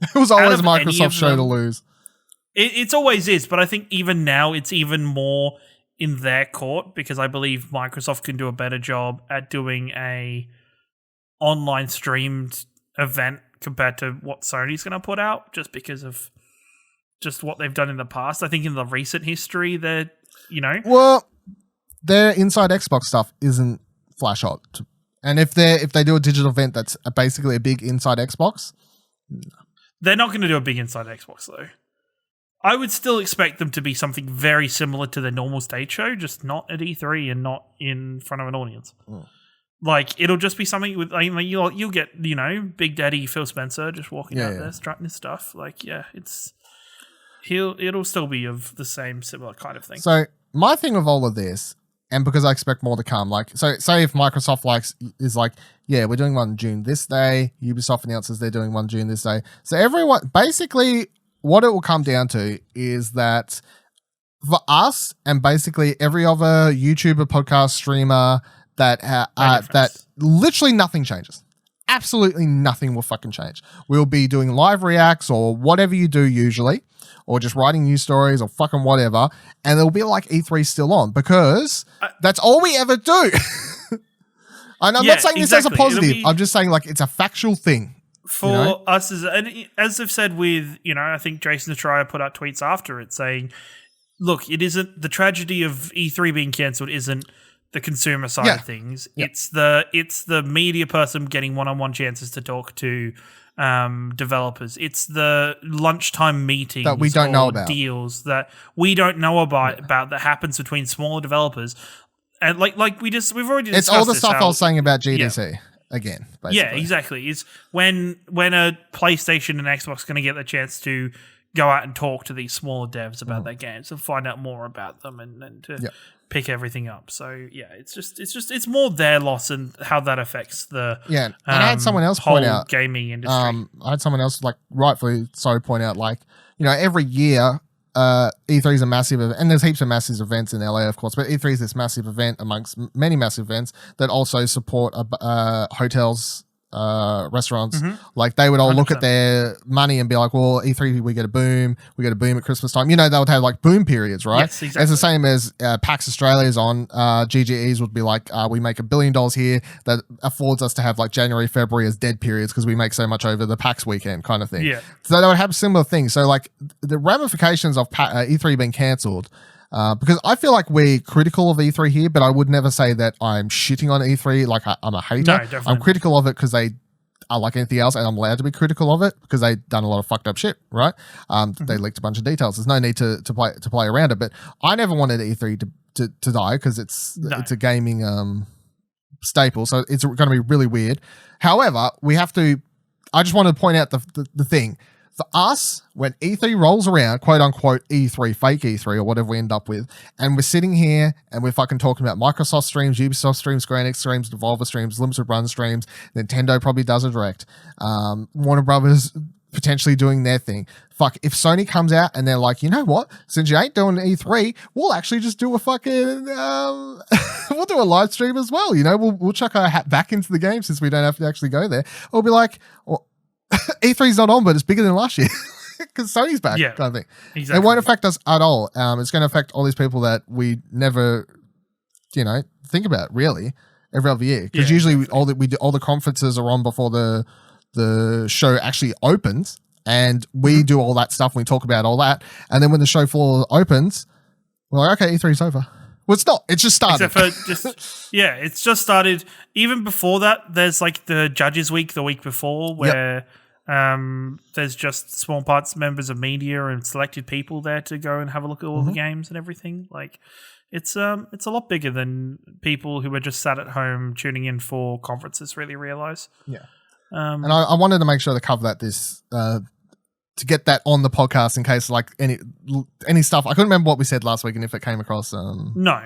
it was always Microsoft's show to lose. It always is, but I think even now it's even more in their court, because I believe Microsoft can do a better job at doing a online streamed event compared to what Sony's going to put out, just because of just what they've done in the past. I think in the recent history, they're, you know... Well, their inside Xbox stuff isn't flash hot. And if they do a digital event that's basically a big inside Xbox... No. They're not going to do a big inside Xbox, though. I would still expect them to be something very similar to their normal stage show, just not at E3 and not in front of an audience. Like, it'll just be something with, like, you'll get, you know, Big Daddy Phil Spencer just walking out there strutting his stuff. Like, it'll still be of the same similar kind of thing. So my thing with all of this, and because I expect more to come, like, so say if Microsoft is like, yeah, we're doing one June this day, Ubisoft announces they're doing one June this day. So everyone, basically, what it will come down to is that for us and basically every other YouTuber, podcast, streamer that literally nothing changes. Absolutely nothing will fucking change. We'll be doing live reacts or whatever you do usually, or just writing news stories or fucking whatever, and it'll be like E3 still on, because that's all we ever do. And I'm not saying this as a positive. I'm just saying, like, it's a factual thing. For us, as I've said with, you know, I think Jason Detrier put out tweets after it saying, look, it isn't the tragedy of E3 being cancelled isn't the consumer side of things. Yep. It's the media person getting one-on-one chances to talk to developers. It's the lunchtime meetings that we don't know about, deals that we don't know about that happens between smaller developers. And like we've already discussed. It's all the stuff I was saying about GDC. Yeah. Again, basically. Yeah, exactly. It's when a PlayStation and Xbox are going to get the chance to go out and talk to these smaller devs about their games and find out more about them and to pick everything up. So yeah, it's more their loss and how that affects the and I had someone else point out gaming industry. I had someone else, like, rightfully so, point out, like, you know, every year E3 is a massive event, and there's heaps of massive events in LA, of course, but E3 is this massive event amongst many massive events that also support hotels, restaurants. Like, they would all 100%. Look at their money and be like, well, E3, we get a boom at Christmas time. You know, they would have like boom periods, right? Yes, exactly. It's the same as PAX Australia's on. GGEs would be like, we make $1 billion here. That affords us to have like January, February as dead periods because we make so much over the PAX weekend kind of thing. Yeah. So they would have similar things. So, like, the ramifications of E3 being cancelled, because I feel like we're critical of E3 here, but I would never say that I'm shitting on E3. Like, I'm a hater. No, definitely. I'm critical of it because they are like anything else, and I'm allowed to be critical of it because they've done a lot of fucked up shit, right? They leaked a bunch of details. There's no need to play around it, but I never wanted E3 to die because it's a gaming staple, so it's going to be really weird. However, I just wanted to point out the thing. For us, when E3 rolls around, quote unquote E3, fake E3 or whatever we end up with, and we're sitting here and we're fucking talking about Microsoft streams, Ubisoft streams, Square Enix streams, Devolver streams, Limited Run streams, Nintendo probably does a direct, Warner Brothers potentially doing their thing. Fuck, if Sony comes out and they're like, you know what? Since you ain't doing E3, we'll actually just do a fucking we'll do a live stream as well. You know, we'll chuck our hat back into the game since we don't have to actually go there. We'll be like, well, E3's not on, but it's bigger than last year because Sony's back, kind of thing. Exactly. It won't affect us at all. It's going to affect all these people that we never, you know, think about really every other year because usually all the conferences are on before the show actually opens, and we do all that stuff and we talk about all that, and then when the show floor opens, we're like, okay, E3's over. Well, it's not. It's just started. Except for it's just started. Even before that, there's like the Judges Week the week before where there's just small parts members of media and selected people there to go and have a look at all the games and everything. Like it's a lot bigger than people who are just sat at home tuning in for conferences really realize. Yeah. And I wanted to make sure to cover that to get that on the podcast in case like any stuff. I couldn't remember what we said last week and if it came across. No.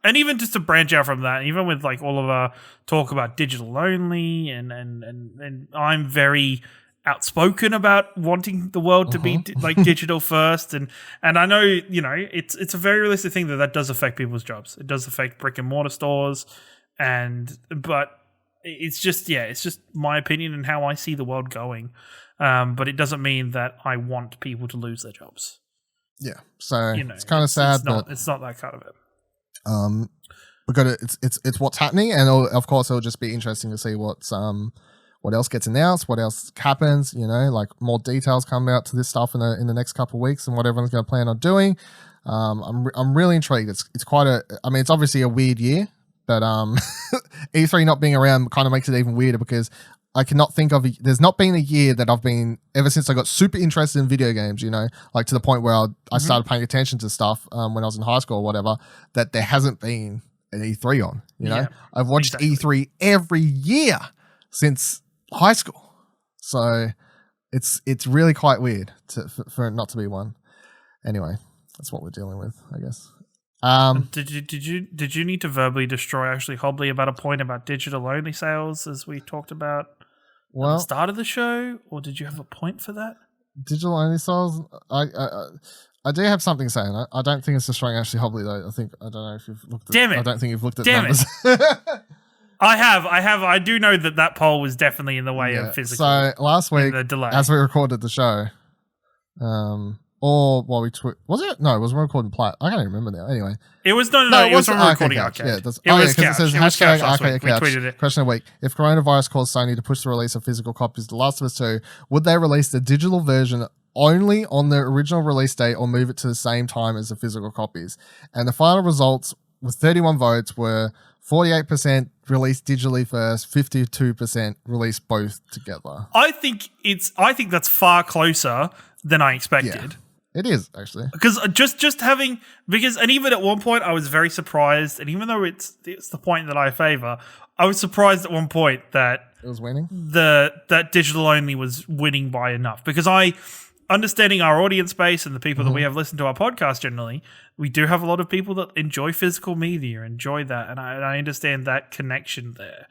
And even just to branch out from that, even with like all of our talk about digital only and I'm very outspoken about wanting the world to be like digital first. And I know, you know, it's a very realistic thing that does affect people's jobs. It does affect brick and mortar stores but it's just my opinion and how I see the world going. But it doesn't mean that I want people to lose their jobs. Yeah. So you know, it's kind of sad, but it's not that kind of it. We got it's what's happening, and of course it'll just be interesting to see what else gets announced, what else happens. You know, like more details come out to this stuff in the next couple of weeks, and what everyone's going to plan on doing. I'm really intrigued. It's quite it's obviously a weird year. But E3 not being around kind of makes it even weirder because I cannot think of there's not been a year that I've been ever since I got super interested in video games, you know, like to the point where I started paying attention to stuff when I was in high school or whatever, that there hasn't been an E3 on, you know. I've watched E3 every year since high school. So it's really quite weird for it not to be one. Anyway, that's what we're dealing with, I guess. Did you need to verbally destroy Ashley Hobley about a point about digital only sales as we talked about at the start of the show, or did you have a point for that? Digital only sales, I do have something saying. I don't think it's destroying Ashley Hobley though. I don't know if you've looked at. Damn it! I don't think you've looked at numbers. I have. I do know that poll was definitely in the way of physical. So last week, the delay. as we recorded the show, or while was it? No, it was recording Platt. I can't even remember now. Anyway, it was it was from recording Arcade. Yeah, it was Couch. It says hashtag Arcade we tweeted it. Question of the week: if coronavirus caused Sony to push the release of physical copies of The Last of Us 2, would they release the digital version only on the original release date or move it to the same time as the physical copies? And the final results with 31 votes were 48% released digitally first, 52% released both together. I think that's far closer than I expected. Yeah. It is actually because and even at one point I was very surprised, and even though it's the point that I favor, I was surprised at one point that it was winning. That digital only was winning by enough, because understanding our audience base and the people that we have listened to our podcast generally, we do have a lot of people that enjoy physical media, enjoy that, and I understand that connection there.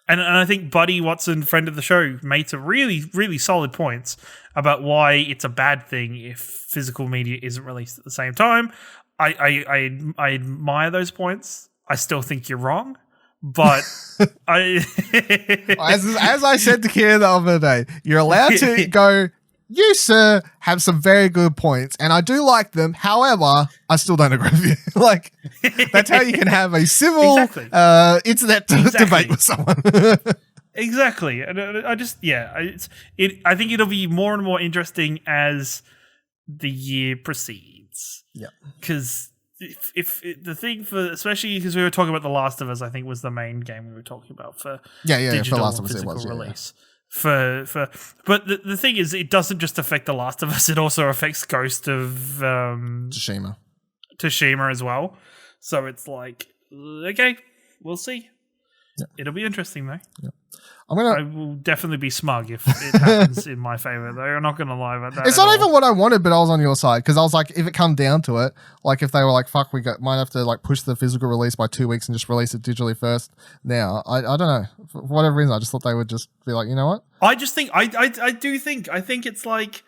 And I think Buddy Watson, friend of the show, made some really, really solid points about why it's a bad thing if physical media isn't released at the same time. I admire those points. I still think you're wrong, but as I said to Ciaran the other day, you're allowed to go, you, sir, have some very good points, and I do like them. However, I still don't agree with you. Like, that's how you can have a civil internet debate with someone. Exactly. And I think it'll be more and more interesting as the year proceeds. Yeah. Because if the thing especially because we were talking about The Last of Us, I think was the main game we were talking about for digital for Last of Us physical it was, release. But the thing is, it doesn't just affect The Last of Us, it also affects Ghost of Tsushima as well. So it's like, okay, we'll see. It'll be interesting though. I will definitely be smug if it happens in my favor, though. I'm not going to lie about that. It's not even what I wanted, but I was on your side because I was like, if it come down to it, like if they were like, fuck, might have to like push the physical release by 2 weeks and just release it digitally first. Now, I don't know, for whatever reason, I just thought they would just be like, you know what? I just think I think it's like,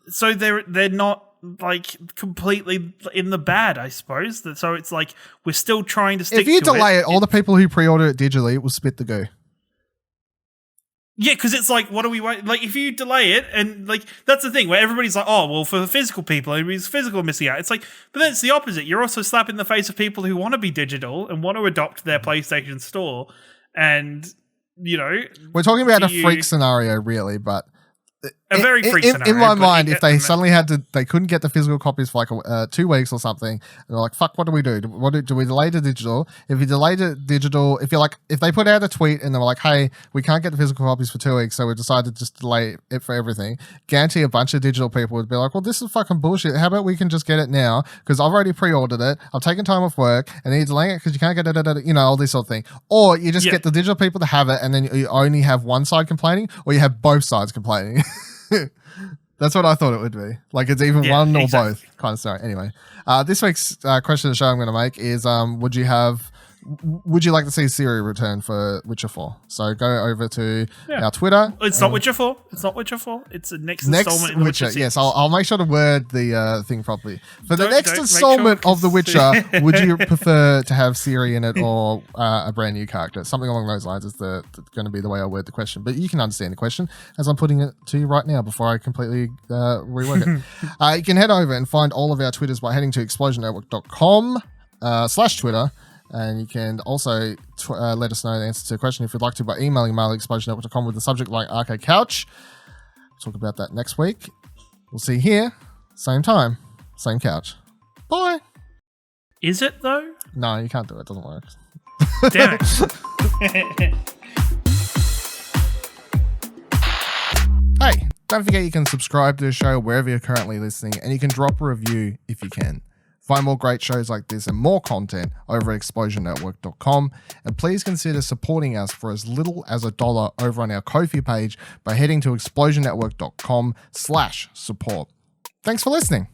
so they're not like completely in the bad, I suppose. So it's like we're still trying to stick. If you to delay it, all the people who pre-order it digitally will spit the goo. Yeah, because it's like, what do we wait? Like, if you delay it, and like that's the thing where everybody's like, oh, well, for the physical people, everybody's physical missing out. It's like, but then it's the opposite. You're also slapping the face of people who want to be digital and want to adopt their PlayStation Store, and you know, we're talking about a freak scenario, really, but. A very freak scenario. In my mind, if they suddenly they couldn't get the physical copies for like 2 weeks or something, and they're like, "Fuck, what do we do? Do we delay the digital? If you delay the digital, if they put out a tweet and they were like, "Hey, we can't get the physical copies for 2 weeks, so we decided to just delay it for everything," guarantee a bunch of digital people would be like, "Well, this is fucking bullshit. How about we can just get it now? Because I've already pre-ordered it. I've taken time off work, and then you're delaying it because you can't get it, you know, all this sort of thing." Or you just get the digital people to have it, and then you only have one side complaining, or you have both sides complaining. That's what I thought it would be. Like it's either one or both kind of scenario. Anyway, this week's question of the show I'm going to make is: Would you like to see Ciri return for Witcher 4? So go over to our Twitter. It's not Witcher 4. It's not Witcher 4. It's the next installment in the Witcher series. Yes, I'll make sure to word the thing properly. For the next installment of The Witcher, would you prefer to have Ciri in it or a brand new character? Something along those lines is going to be the way I word the question. But you can understand the question as I'm putting it to you right now before I completely rework it. You can head over and find all of our Twitters by heading to explosionnetwork.com/Twitter. And you can also let us know the answer to a question if you'd like to by emailing mail@explosionnetwork.com with the subject line Arcade Couch. We'll talk about that next week. We'll see you here, same time, same couch. Bye. Is it though? No, you can't do it. It doesn't work. Damn it. Hey, don't forget you can subscribe to the show wherever you're currently listening, and you can drop a review if you can. Find more great shows like this and more content over at explosionnetwork.com. And please consider supporting us for as little as $1 over on our Ko-fi page by heading to explosionnetwork.com/support. Thanks for listening.